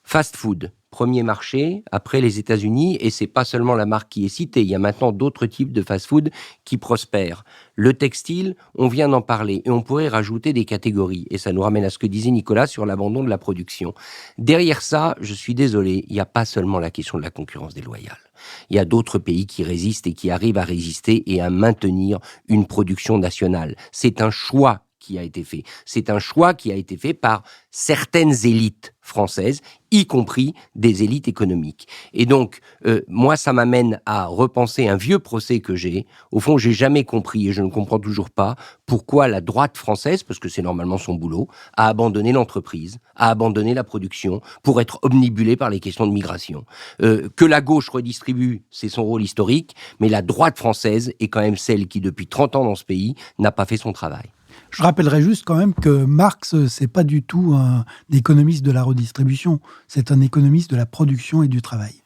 Fast food, premier marché, après les États-Unis, et c'est pas seulement la marque qui est citée, il y a maintenant d'autres types de fast food qui prospèrent. Le textile, on vient d'en parler, et on pourrait rajouter des catégories, et ça nous ramène à ce que disait Nicolas sur l'abandon de la production. Derrière ça, je suis désolé, il n'y a pas seulement la question de la concurrence déloyale. Il y a d'autres pays qui résistent et qui arrivent à résister et à maintenir une production nationale. C'est un choix qui a été fait. C'est un choix qui a été fait par certaines élites françaises, y compris des élites économiques. Et donc, moi, ça m'amène à repenser un vieux procès que j'ai. Au fond, j'ai jamais compris, et je ne comprends toujours pas, pourquoi la droite française, parce que c'est normalement son boulot, a abandonné l'entreprise, a abandonné la production, pour être omnibulée par les questions de migration. Que la gauche redistribue, c'est son rôle historique, mais la droite française est quand même celle qui, depuis 30 ans dans ce pays, n'a pas fait son travail. Je rappellerai juste quand même que Marx, c'est pas du tout un économiste de la redistribution, c'est un économiste de la production et du travail.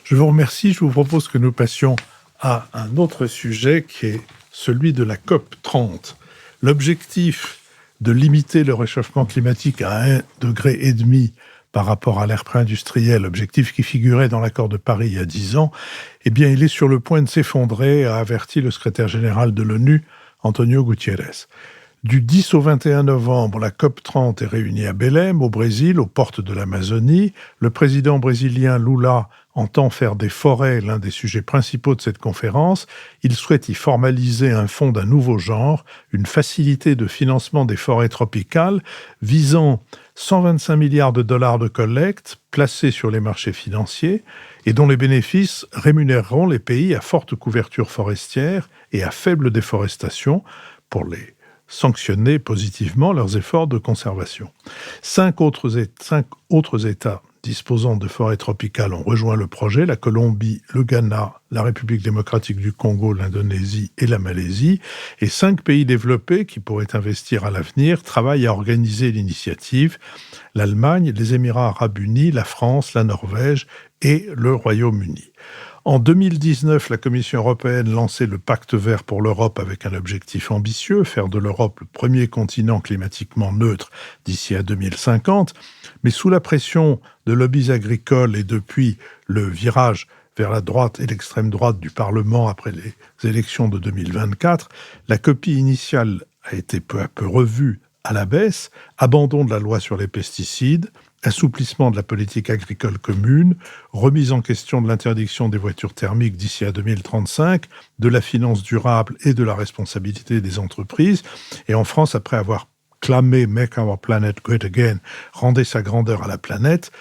Je vous remercie. Je vous propose que nous passions à un autre sujet qui est celui de la COP 30. L'objectif de limiter le réchauffement climatique à 1,5 degré par rapport à l'ère pré-industrielle, objectif qui figurait dans l'accord de Paris il y a 10 ans, eh bien, il est sur le point de s'effondrer, a averti le secrétaire général de l'ONU, Antonio Guterres. Du 10 au 21 novembre, la COP 30 est réunie à Belém, au Brésil, aux portes de l'Amazonie. Le président brésilien Lula entend faire des forêts l'un des sujets principaux de cette conférence. Il souhaite y formaliser un fonds d'un nouveau genre, une facilité de financement des forêts tropicales, visant 125 milliards de dollars de collecte placés sur les marchés financiers et dont les bénéfices rémunéreront les pays à forte couverture forestière et à faible déforestation pour les sanctionner positivement leurs efforts de conservation. 5 autres États disposant de forêts tropicales ont rejoint le projet, la Colombie, le Ghana, la République démocratique du Congo, l'Indonésie et la Malaisie, et 5 pays développés qui pourraient investir à l'avenir travaillent à organiser l'initiative, l'Allemagne, les Émirats arabes unis, la France, la Norvège et le Royaume-Uni. En 2019, la Commission européenne lançait le Pacte vert pour l'Europe avec un objectif ambitieux, faire de l'Europe le premier continent climatiquement neutre d'ici à 2050. Mais sous la pression de lobbies agricoles et depuis le virage vers la droite et l'extrême droite du Parlement après les élections de 2024, la copie initiale a été peu à peu revue à la baisse, abandon de la loi sur les pesticides, assouplissement de la politique agricole commune, remise en question de l'interdiction des voitures thermiques d'ici à 2035, de la finance durable et de la responsabilité des entreprises. Et en France, après avoir clamé « Make our planet great again », rendez sa grandeur à la planète,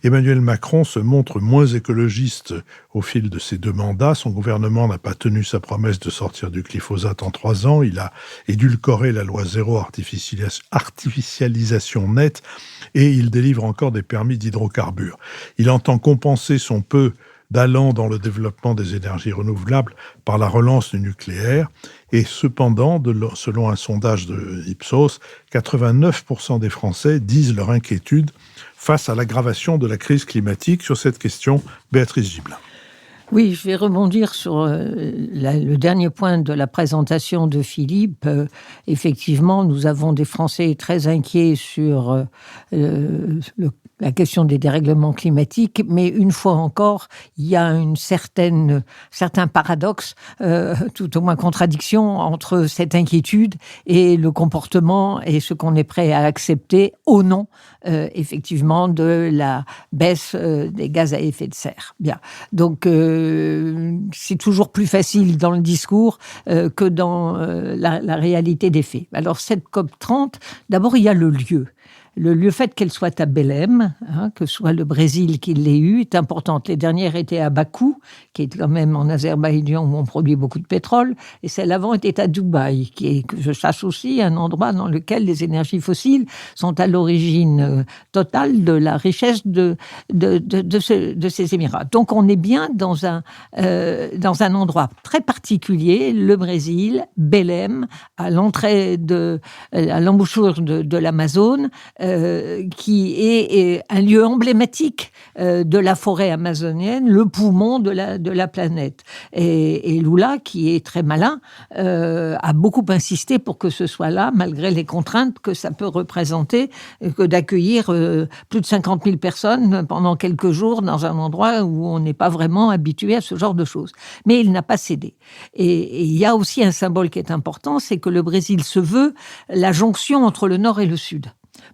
Emmanuel Macron se montre moins écologiste au fil de ses 2 mandats. Son gouvernement n'a pas tenu sa promesse de sortir du glyphosate en 3 ans. Il a édulcoré la loi zéro artificialisation nette et il délivre encore des permis d'hydrocarbures. Il entend compenser son peu d'allant dans le développement des énergies renouvelables par la relance du nucléaire. Et cependant, selon un sondage de Ipsos, 89% des Français disent leur inquiétude face à l'aggravation de la crise climatique. Sur cette question, Béatrice Gibelin. Oui, je vais rebondir sur le dernier point de la présentation de Philippe. Effectivement, nous avons des Français très inquiets sur la question des dérèglements climatiques, mais une fois encore, il y a un certain paradoxe, tout au moins contradiction, entre cette inquiétude et le comportement et ce qu'on est prêt à accepter au nom, effectivement, de la baisse des gaz à effet de serre. Bien. Donc, c'est toujours plus facile dans le discours que dans la réalité des faits. Alors, cette COP30, d'abord, il y a le lieu. Le fait qu'elle soit à Belém, que ce soit le Brésil qui l'ait eue, est importante. Les dernières étaient à Bakou, qui est quand même en Azerbaïdjan où on produit beaucoup de pétrole, et celle avant était à Dubaï, qui est, que je sache aussi, un endroit dans lequel les énergies fossiles sont à l'origine totale de la richesse de ces Émirats. Donc on est bien dans un endroit très particulier, le Brésil, Belém, à l'embouchure de l'Amazone, qui est un lieu emblématique de la forêt amazonienne, le poumon de la planète. Et Lula, qui est très malin, a beaucoup insisté pour que ce soit là, malgré les contraintes que ça peut représenter, que d'accueillir plus de 50 000 personnes pendant quelques jours dans un endroit où on n'est pas vraiment habitué à ce genre de choses. Mais il n'a pas cédé. Et il y a aussi un symbole qui est important, c'est que le Brésil se veut la jonction entre le Nord et le Sud.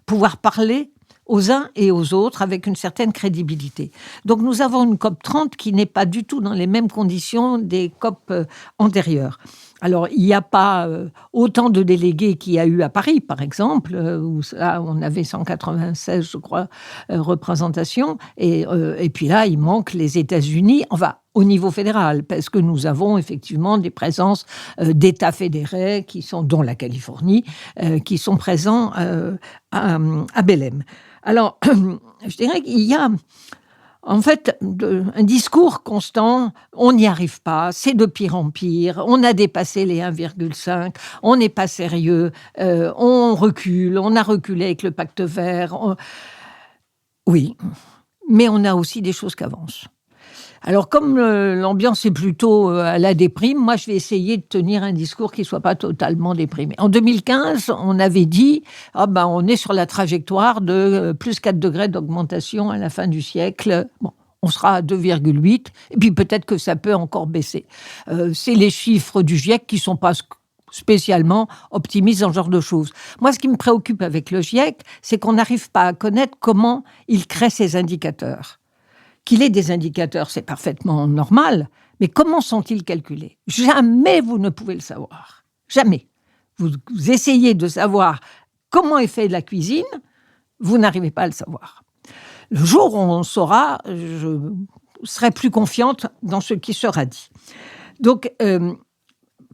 Pouvoir parler aux uns et aux autres avec une certaine crédibilité. Donc nous avons une COP30 qui n'est pas du tout dans les mêmes conditions des COP antérieures. Alors, il n'y a pas autant de délégués qu'il y a eu à Paris, par exemple, où là, on avait 196, je crois, représentations. Et puis là, il manque les États-Unis, enfin, au niveau fédéral, parce que nous avons effectivement des présences d'États fédérés, dont la Californie, qui sont présents à Belém. Alors, je dirais qu'il y a... En fait, un discours constant, on n'y arrive pas, c'est de pire en pire, on a dépassé les 1,5, on n'est pas sérieux, on recule, on a reculé avec le pacte vert. Oui, mais on a aussi des choses qui avancent. Alors, comme l'ambiance est plutôt à la déprime, moi, je vais essayer de tenir un discours qui ne soit pas totalement déprimé. En 2015, on avait dit on est sur la trajectoire de plus 4 degrés d'augmentation à la fin du siècle. Bon, on sera à 2,8, et puis peut-être que ça peut encore baisser. C'est les chiffres du GIEC qui ne sont pas spécialement optimistes dans ce genre de choses. Moi, ce qui me préoccupe avec le GIEC, c'est qu'on n'arrive pas à connaître comment il crée ses indicateurs. Qu'il ait des indicateurs, c'est parfaitement normal, mais comment sont-ils calculés ? Jamais vous ne pouvez le savoir. Jamais. Vous essayez de savoir comment est faite la cuisine, vous n'arrivez pas à le savoir. Le jour où on saura, je serai plus confiante dans ce qui sera dit. Donc,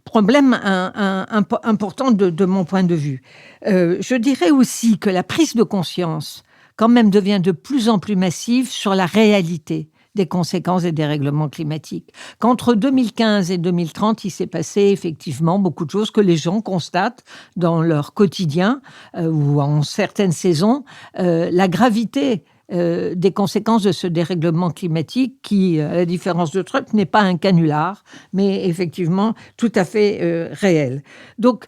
problème important de mon point de vue. Je dirais aussi que la prise de conscience quand même devient de plus en plus massive sur la réalité des conséquences des dérèglements climatiques. Qu'entre 2015 et 2030, il s'est passé effectivement beaucoup de choses que les gens constatent dans leur quotidien ou en certaines saisons. La gravité des conséquences de ce dérèglement climatique qui, à la différence de Trump, n'est pas un canular, mais effectivement tout à fait réel. Donc,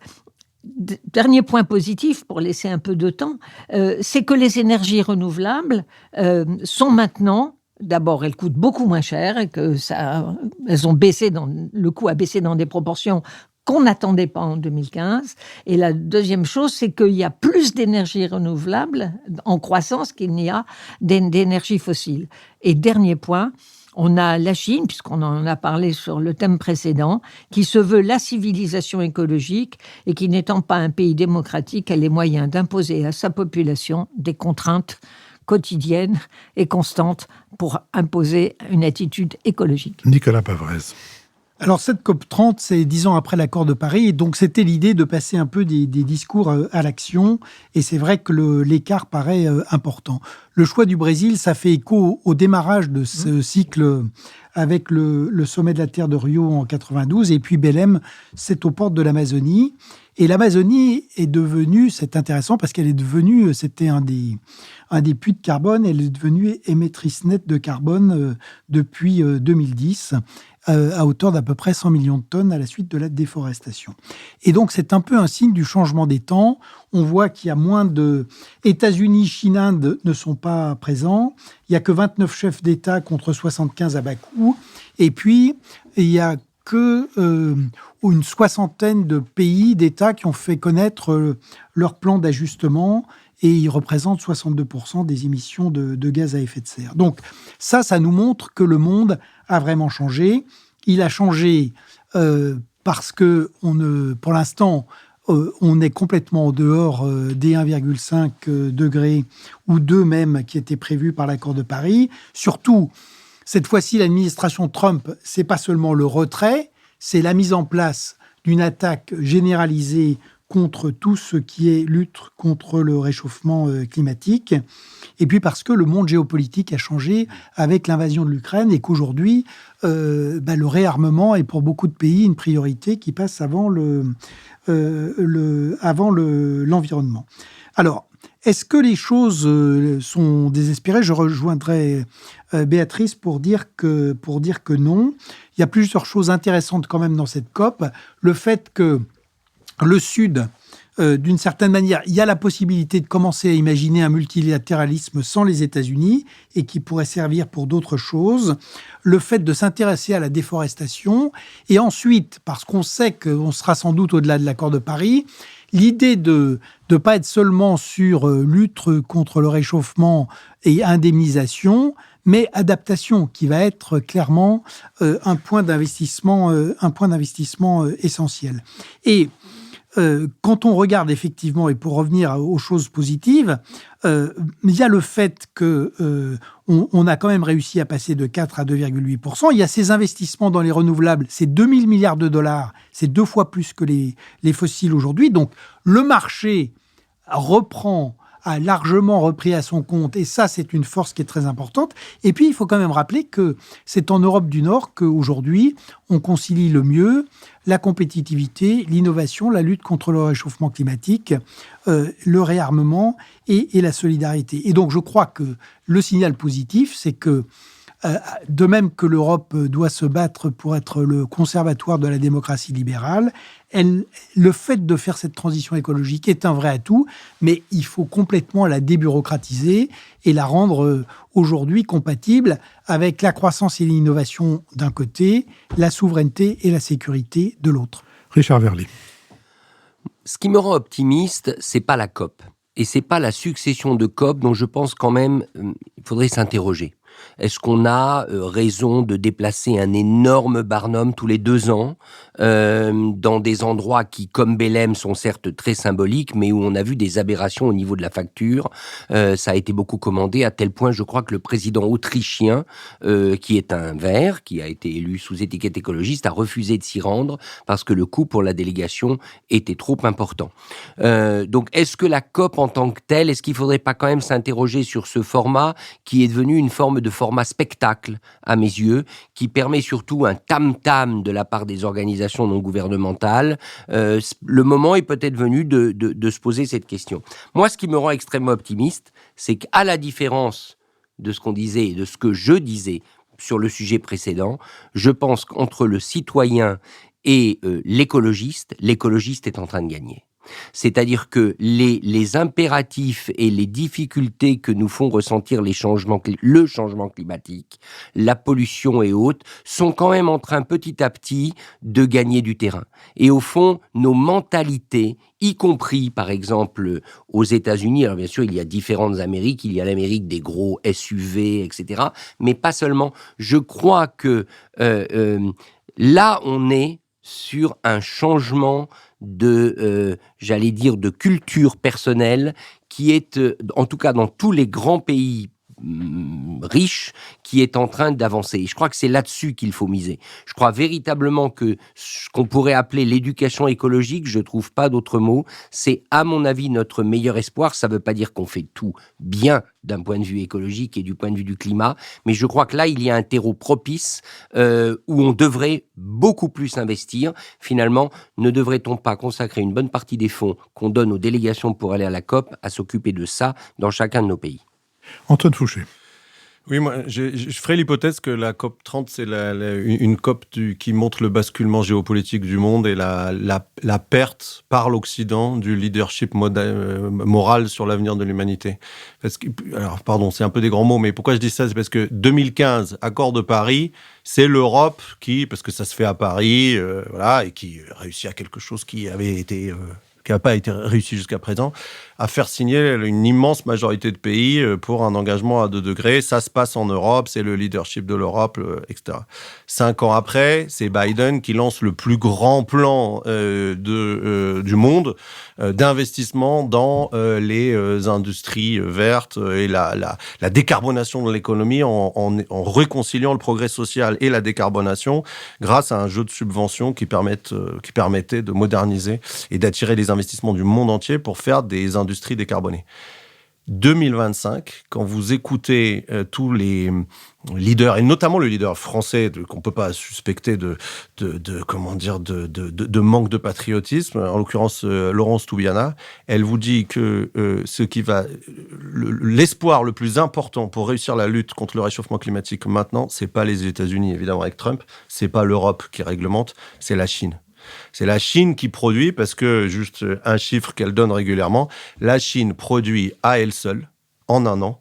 dernier point positif, pour laisser un peu de temps, c'est que les énergies renouvelables sont maintenant, d'abord, elles coûtent beaucoup moins cher et que elles ont baissé le coût a baissé dans des proportions qu'on n'attendait pas en 2015. Et la deuxième chose, c'est qu'il y a plus d'énergies renouvelables en croissance qu'il n'y a d'énergie fossile. Et dernier point, on a la Chine, puisqu'on en a parlé sur le thème précédent, qui se veut la civilisation écologique et qui, n'étant pas un pays démocratique, a les moyens d'imposer à sa population des contraintes quotidiennes et constantes pour imposer une attitude écologique. Nicolas Pavrez. Alors cette COP30, c'est 10 ans après l'accord de Paris, et donc c'était l'idée de passer un peu des discours à l'action, et c'est vrai que l'écart paraît important. Le choix du Brésil, ça fait écho au démarrage de ce cycle avec le sommet de la Terre de Rio en 92, et puis Belém, c'est aux portes de l'Amazonie. Et l'Amazonie est devenue, c'est intéressant parce qu'elle est devenue, c'était un des puits de carbone, elle est devenue émettrice nette de carbone depuis 2010, à hauteur d'à peu près 100 millions de tonnes à la suite de la déforestation. Et donc, c'est un peu un signe du changement des temps. On voit qu'il y a moins de... États-Unis, Chine, Inde ne sont pas présents. Il n'y a que 29 chefs d'État contre 75 à Bakou. Et puis, il y a que une soixantaine de pays, d'États qui ont fait connaître leur plan d'ajustement, et ils représentent 62% des émissions de gaz à effet de serre. Donc ça nous montre que le monde a vraiment changé. Il a changé parce que pour l'instant, on est complètement en dehors des 1,5 degrés ou 2 même qui étaient prévus par l'accord de Paris. Surtout, cette fois-ci, l'administration Trump, c'est pas seulement le retrait, c'est la mise en place d'une attaque généralisée contre tout ce qui est lutte contre le réchauffement climatique. Et puis parce que le monde géopolitique a changé avec l'invasion de l'Ukraine et qu'aujourd'hui, le réarmement est pour beaucoup de pays une priorité qui passe avant l'environnement. Alors, est-ce que les choses sont désespérées ? Je rejoindrai Béatrice pour dire que non. Il y a plusieurs choses intéressantes quand même dans cette COP. Le fait que le Sud, d'une certaine manière, il y a la possibilité de commencer à imaginer un multilatéralisme sans les États-Unis et qui pourrait servir pour d'autres choses. Le fait de s'intéresser à la déforestation. Et ensuite, parce qu'on sait qu'on sera sans doute au-delà de l'accord de Paris, l'idée de ne pas être seulement sur lutte contre le réchauffement et indemnisation, mais adaptation, qui va être clairement un point d'investissement essentiel. Et quand on regarde effectivement, et pour revenir aux choses positives, il y a le fait qu'on a quand même réussi à passer de 4 à 2,8%. Il y a ces investissements dans les renouvelables, c'est 2000 milliards de dollars, c'est 2 fois plus que les fossiles aujourd'hui. Donc le marché a largement repris à son compte, et ça, c'est une force qui est très importante. Et puis, il faut quand même rappeler que c'est en Europe du Nord qu'aujourd'hui, on concilie le mieux la compétitivité, l'innovation, la lutte contre le réchauffement climatique, le réarmement et la solidarité. Et donc, je crois que le signal positif, c'est que de même que l'Europe doit se battre pour être le conservatoire de la démocratie libérale, le fait de faire cette transition écologique est un vrai atout, mais il faut complètement la débureaucratiser et la rendre aujourd'hui compatible avec la croissance et l'innovation d'un côté, la souveraineté et la sécurité de l'autre. Richard Verly. Ce qui me rend optimiste, c'est pas la COP. Et c'est pas la succession de COP dont je pense quand même il faudrait s'interroger. Est-ce qu'on a raison de déplacer un énorme Barnum tous les 2 ans dans des endroits qui, comme Belém, sont certes très symboliques, mais où on a vu des aberrations au niveau de la facture. Ça a été beaucoup commandé, à tel point, je crois, que le président autrichien, qui est un vert, qui a été élu sous étiquette écologiste, a refusé de s'y rendre parce que le coût pour la délégation était trop important. Donc, est-ce que la COP en tant que telle, est-ce qu'il ne faudrait pas quand même s'interroger sur ce format qui est devenu une forme de format spectacle, à mes yeux, qui permet surtout un tam-tam de la part des organisations non gouvernementales. Le moment est peut-être venu de se poser cette question. Moi, ce qui me rend extrêmement optimiste, c'est qu'à la différence de ce qu'on disait et de ce que je disais sur le sujet précédent, je pense qu'entre le citoyen et l'écologiste est en train de gagner. C'est-à-dire que les impératifs et les difficultés que nous font ressentir le changement climatique, la pollution et autres, sont quand même en train petit à petit de gagner du terrain. Et au fond, nos mentalités, y compris par exemple aux États-Unis, alors bien sûr il y a différentes Amériques, il y a l'Amérique des gros SUV, etc., mais pas seulement. Je crois que là on est sur un changement de culture personnelle qui est, en tout cas dans tous les grands pays riches, qui est en train d'avancer. Et je crois que c'est là-dessus qu'il faut miser. Je crois véritablement que ce qu'on pourrait appeler l'éducation écologique, je trouve pas d'autre mot, c'est à mon avis notre meilleur espoir. Ça veut pas dire qu'on fait tout bien d'un point de vue écologique et du point de vue du climat, mais je crois que là, il y a un terreau propice où on devrait beaucoup plus investir. Finalement, ne devrait-on pas consacrer une bonne partie des fonds qu'on donne aux délégations pour aller à la COP à s'occuper de ça dans chacun de nos pays? Antoine Fouché. Oui, moi, je ferai l'hypothèse que la COP 30, c'est une COP qui montre le basculement géopolitique du monde et la perte par l'Occident du leadership moral sur l'avenir de l'humanité. Alors, pardon, c'est un peu des grands mots, mais pourquoi je dis ça? C'est parce que 2015, accord de Paris, c'est l'Europe parce que ça se fait à Paris, voilà, et qui réussit à quelque chose qui n'a pas été réussi jusqu'à présent, à faire signer une immense majorité de pays pour un engagement à 2 degrés. Ça se passe en Europe, c'est le leadership de l'Europe, etc. 5 ans après, c'est Biden qui lance le plus grand plan du monde d'investissement dans les industries vertes et la décarbonation de l'économie en réconciliant le progrès social et la décarbonation grâce à un jeu de subventions qui permettait de moderniser et d'attirer les investissements du monde entier pour faire des industries décarbonées. 2025, quand vous écoutez tous les leaders, et notamment le leader français, qu'on ne peut pas suspecter de manque de patriotisme, en l'occurrence Laurence Toubiana, elle vous dit que l'espoir le plus important pour réussir la lutte contre le réchauffement climatique maintenant, c'est pas les États-Unis, évidemment, avec Trump, c'est pas l'Europe qui réglemente, c'est la Chine. C'est la Chine qui produit, parce que, juste un chiffre qu'elle donne régulièrement, la Chine produit à elle seule, en un an,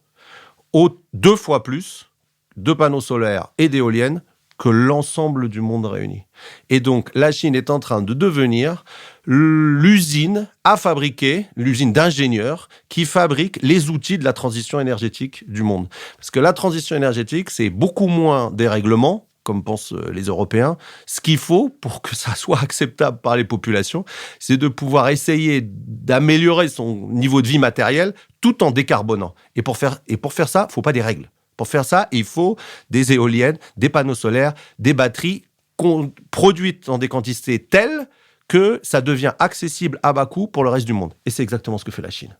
2 fois plus de panneaux solaires et d'éoliennes que l'ensemble du monde réuni. Et donc, la Chine est en train de devenir l'usine d'ingénieurs qui fabrique les outils de la transition énergétique du monde. Parce que la transition énergétique, c'est beaucoup moins des règlements, comme pensent les Européens. Ce qu'il faut pour que ça soit acceptable par les populations, c'est de pouvoir essayer d'améliorer son niveau de vie matériel tout en décarbonant. Et pour faire ça, il ne faut pas des règles. Pour faire ça, il faut des éoliennes, des panneaux solaires, des batteries produites dans des quantités telles que ça devient accessible à bas coût pour le reste du monde. Et c'est exactement ce que fait la Chine.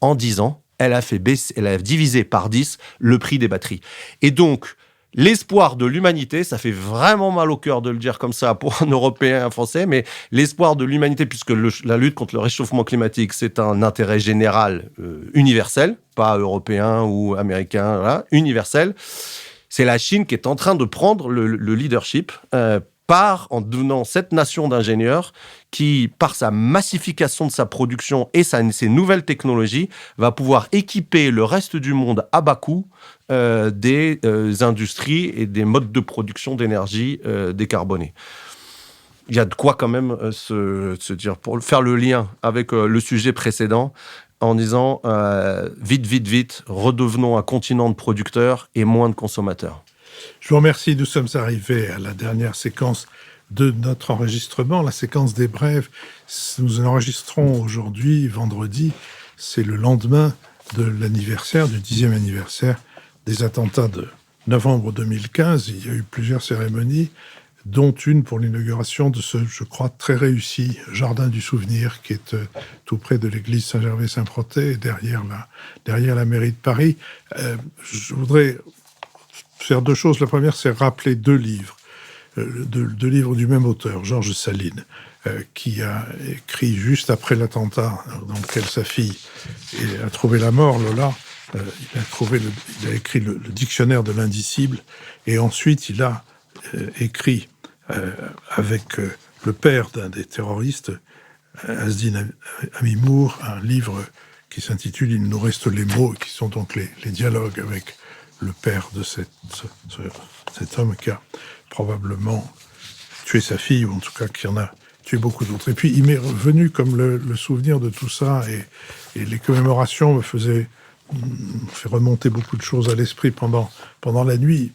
En 10 ans, elle a divisé par 10 le prix des batteries. Et donc, l'espoir de l'humanité, ça fait vraiment mal au cœur de le dire comme ça pour un Européen et un Français, mais l'espoir de l'humanité, puisque la lutte contre le réchauffement climatique, c'est un intérêt général universel, pas européen ou américain, voilà, universel. C'est la Chine qui est en train de prendre le leadership en devenant cette nation d'ingénieurs qui, par sa massification de sa production et ses nouvelles technologies, va pouvoir équiper le reste du monde à bas coût des industries et des modes de production d'énergie décarbonés. Il y a de quoi quand même se dire, pour faire le lien avec le sujet précédent, en disant vite, redevenons un continent de producteurs et moins de consommateurs. Je vous remercie. Nous sommes arrivés à la dernière séquence de notre enregistrement, la séquence des brèves. Nous enregistrons aujourd'hui, vendredi. C'est le lendemain de l'anniversaire, du 10e anniversaire des attentats de novembre 2015. Il y a eu plusieurs cérémonies, dont une pour l'inauguration de ce, je crois, très réussi Jardin du Souvenir, qui est tout près de l'église Saint-Gervais-Saint-Protais, derrière la mairie de Paris. Je voudrais faire 2 choses. La première, c'est rappeler 2 livres, 2 livres du même auteur, Georges Saline, qui a écrit juste après l'attentat dans lequel sa fille a trouvé la mort, Lola. Il a écrit le dictionnaire de l'indicible, et ensuite il a écrit avec le père d'un des terroristes, Asdin Amimour, un livre qui s'intitule « Il nous reste les mots », qui sont donc les dialogues avec le père de cet homme qui a probablement tué sa fille, ou en tout cas qui en a tué beaucoup d'autres. Et puis il m'est revenu comme le souvenir de tout ça, et les commémorations me fait remonter beaucoup de choses à l'esprit pendant la nuit,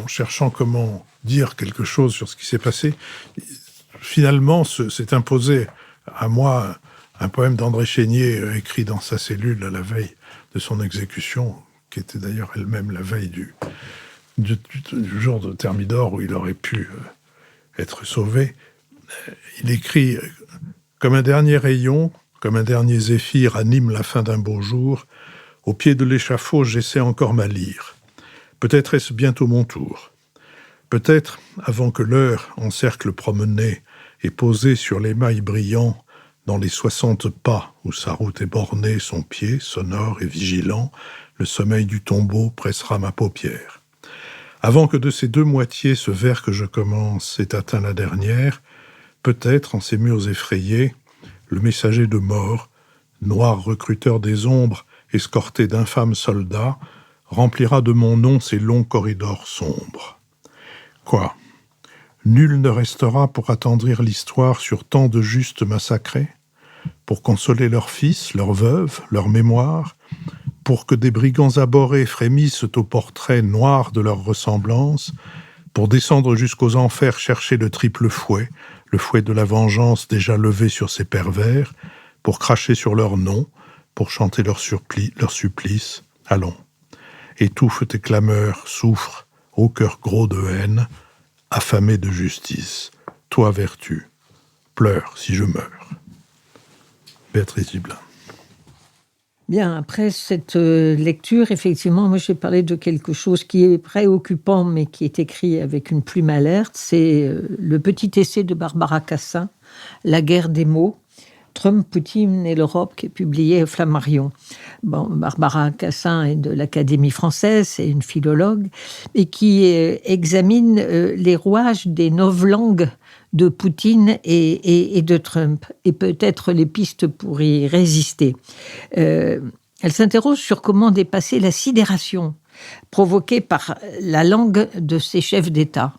en cherchant comment dire quelque chose sur ce qui s'est passé. Finalement, s'est imposé à moi un poème d'André Chénier écrit dans sa cellule à la veille de son exécution, qui était d'ailleurs elle-même la veille du jour de Thermidor où il aurait pu être sauvé. Il écrit « Comme un dernier rayon, comme un dernier zéphyr anime la fin d'un beau jour, au pied de l'échafaud, j'essaie encore ma lyre. Peut-être est-ce bientôt mon tour. Peut-être, avant que l'heure, en cercle promené, ait posé sur l'émail brillant, dans les 60 pas où sa route est bornée, son pied, sonore et vigilant, le sommeil du tombeau pressera ma paupière. Avant que de ces deux moitiés ce vers que je commence ait atteint la dernière, peut-être, en ces murs effrayés, le messager de mort, noir recruteur des ombres, escorté d'infâmes soldats, remplira de mon nom ces longs corridors sombres. Quoi ? Nul ne restera pour attendrir l'histoire sur tant de justes massacrés, pour consoler leurs fils, leurs veuves, leurs mémoires, pour que des brigands abhorrés frémissent au portrait noir de leur ressemblance, pour descendre jusqu'aux enfers chercher le triple fouet, le fouet de la vengeance déjà levé sur ces pervers, pour cracher sur leur nom, pour chanter leur supplice. Allons, étouffe tes clameurs, souffre, ô cœur gros de haine, affamé de justice, toi vertu, pleure si je meurs. Béatrice Dublin. Bien, après cette lecture, effectivement, moi j'ai parlé de quelque chose qui est préoccupant, mais qui est écrit avec une plume alerte. C'est le petit essai de Barbara Cassin, La guerre des mots, Trump, Poutine et l'Europe, qui est publié au Flammarion. Bon, Barbara Cassin est de l'Académie française, c'est une philologue, et qui examine les rouages des novlangues de Poutine et de Trump, et peut-être les pistes pour y résister. Elle s'interroge sur comment dépasser la sidération provoquée par la langue de ces chefs d'État.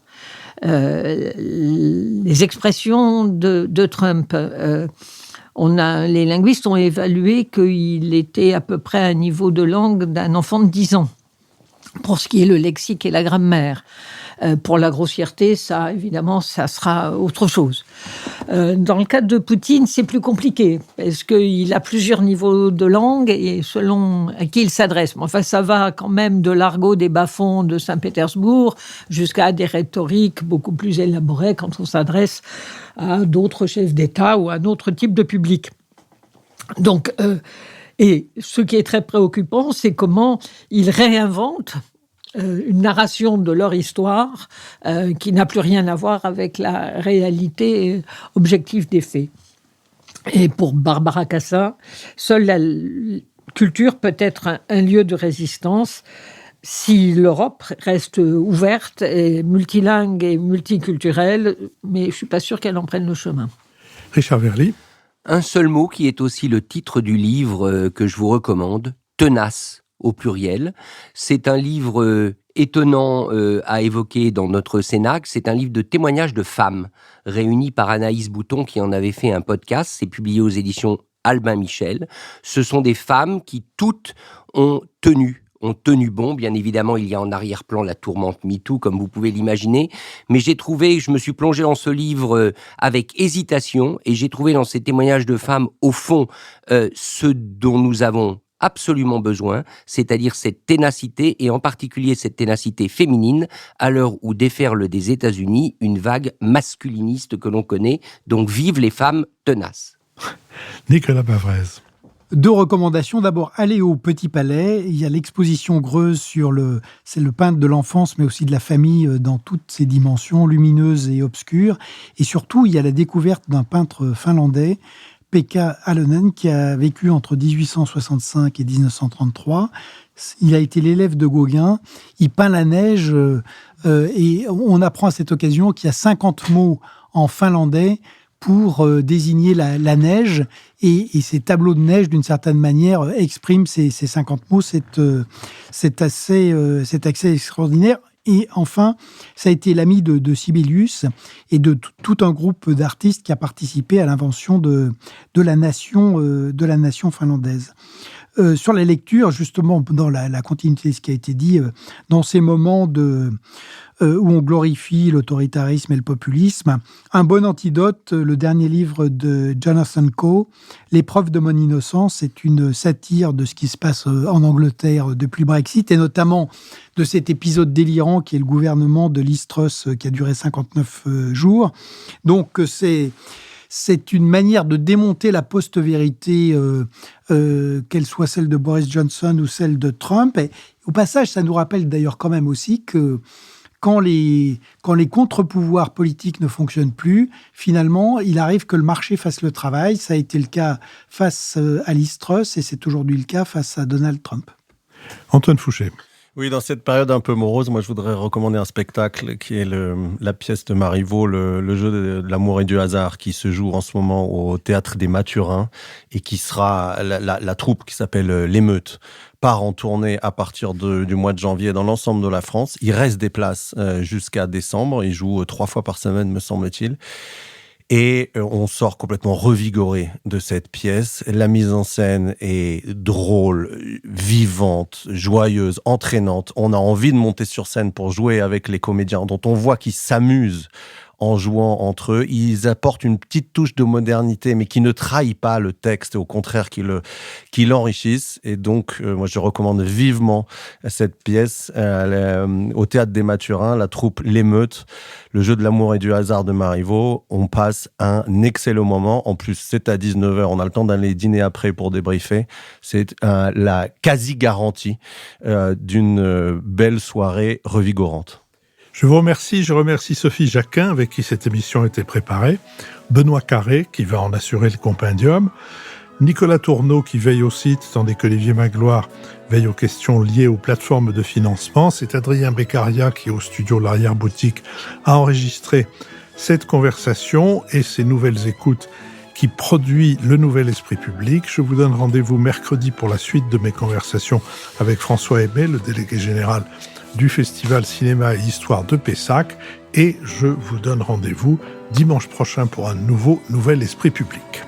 Les expressions de Trump... les linguistes ont évalué qu'il était à peu près à un niveau de langue d'un enfant de 10 ans, pour ce qui est le lexique et la grammaire. Pour la grossièreté, ça, évidemment, ça sera autre chose. Dans le cas de Poutine, c'est plus compliqué, parce qu'il a plusieurs niveaux de langue et selon à qui il s'adresse. Mais enfin, ça va quand même de l'argot des bas-fonds de Saint-Pétersbourg jusqu'à des rhétoriques beaucoup plus élaborées quand on s'adresse à d'autres chefs d'État ou à d'autres types de public. Donc, et ce qui est très préoccupant, c'est comment il réinvente une narration de leur histoire qui n'a plus rien à voir avec la réalité objective des faits. Et pour Barbara Cassin, seule la culture peut être un lieu de résistance si l'Europe reste ouverte et multilingue et multiculturelle, mais je ne suis pas sûr qu'elle en prenne le chemin. Richard Verly. Un seul mot qui est aussi le titre du livre que je vous recommande, Tenace, au pluriel. C'est un livre étonnant à évoquer dans notre Cénacle. C'est un livre de témoignages de femmes, réunis par Anaïs Bouton, qui en avait fait un podcast. C'est publié aux éditions Albin Michel. Ce sont des femmes qui toutes ont tenu bon. Bien évidemment, il y a en arrière-plan la tourmente MeToo, comme vous pouvez l'imaginer. Mais je me suis plongé dans ce livre avec hésitation, et j'ai trouvé dans ces témoignages de femmes, au fond, ce dont nous avons absolument besoin, c'est-à-dire cette ténacité, et en particulier cette ténacité féminine, à l'heure où déferle des États-Unis une vague masculiniste que l'on connaît. Donc vive les femmes tenaces. Nicolas Bavrez. 2 recommandations. D'abord, allez au Petit Palais. Il y a l'exposition Greuze c'est le peintre de l'enfance, mais aussi de la famille dans toutes ses dimensions, lumineuses et obscures. Et surtout, il y a la découverte d'un peintre finlandais, Pekka Alonen, qui a vécu entre 1865 et 1933. Il a été l'élève de Gauguin. Il peint la neige et on apprend à cette occasion qu'il y a 50 mots en finlandais pour désigner la neige. Et ces tableaux de neige, d'une certaine manière, expriment ces 50 mots. C'est assez extraordinaire. Et enfin, ça a été l'ami de Sibelius et de tout un groupe d'artistes qui a participé à l'invention de la nation finlandaise. Sur la lecture, justement, dans la continuité de ce qui a été dit, dans ces moments de où on glorifie l'autoritarisme et le populisme. Un bon antidote, le dernier livre de Jonathan Coe, L'épreuve de mon innocence, c'est une satire de ce qui se passe en Angleterre depuis le Brexit, et notamment de cet épisode délirant qui est le gouvernement de Liz Truss qui a duré 59 jours. Donc c'est une manière de démonter la post-vérité, qu'elle soit celle de Boris Johnson ou celle de Trump. Et au passage, ça nous rappelle d'ailleurs quand même aussi que quand les contre-pouvoirs politiques ne fonctionnent plus, finalement, il arrive que le marché fasse le travail. Ça a été le cas face à Liz Truss et c'est aujourd'hui le cas face à Donald Trump. Antoine Fouché. Oui, dans cette période un peu morose, moi je voudrais recommander un spectacle qui est la pièce de Marivaux, le jeu de l'amour et du hasard, qui se joue en ce moment au Théâtre des Mathurins et qui sera la troupe qui s'appelle L'Émeute part en tournée à partir du mois de janvier dans l'ensemble de la France. Il reste des places jusqu'à décembre. Il joue 3 fois par semaine, me semble-t-il. Et on sort complètement revigoré de cette pièce. La mise en scène est drôle, vivante, joyeuse, entraînante. On a envie de monter sur scène pour jouer avec les comédiens dont on voit qu'ils s'amusent en jouant entre eux. Ils apportent une petite touche de modernité, mais qui ne trahit pas le texte, au contraire, qui l'enrichissent. Et donc, moi, je recommande vivement cette pièce au Théâtre des Mathurins, la troupe L'Émeute, le jeu de l'amour et du hasard de Marivaux. On passe un excellent moment. En plus, c'est à 19h. On a le temps d'aller dîner après pour débriefer. C'est la quasi-garantie d'une belle soirée revigorante. Je vous remercie. Je remercie Sophie Jacquin, avec qui cette émission a été préparée, Benoît Carré, qui va en assurer le compendium, Nicolas Tourneau, qui veille au site, tandis qu'Olivier Magloire veille aux questions liées aux plateformes de financement. C'est Adrien Beccaria, qui, au studio L'Arrière-Boutique, a enregistré cette conversation et ces nouvelles écoutes qui produit le Nouvel Esprit Public. Je vous donne rendez-vous mercredi pour la suite de mes conversations avec François Aimé, le délégué général du Festival Cinéma et Histoire de Pessac, et je vous donne rendez-vous dimanche prochain pour un Nouvel Esprit Public.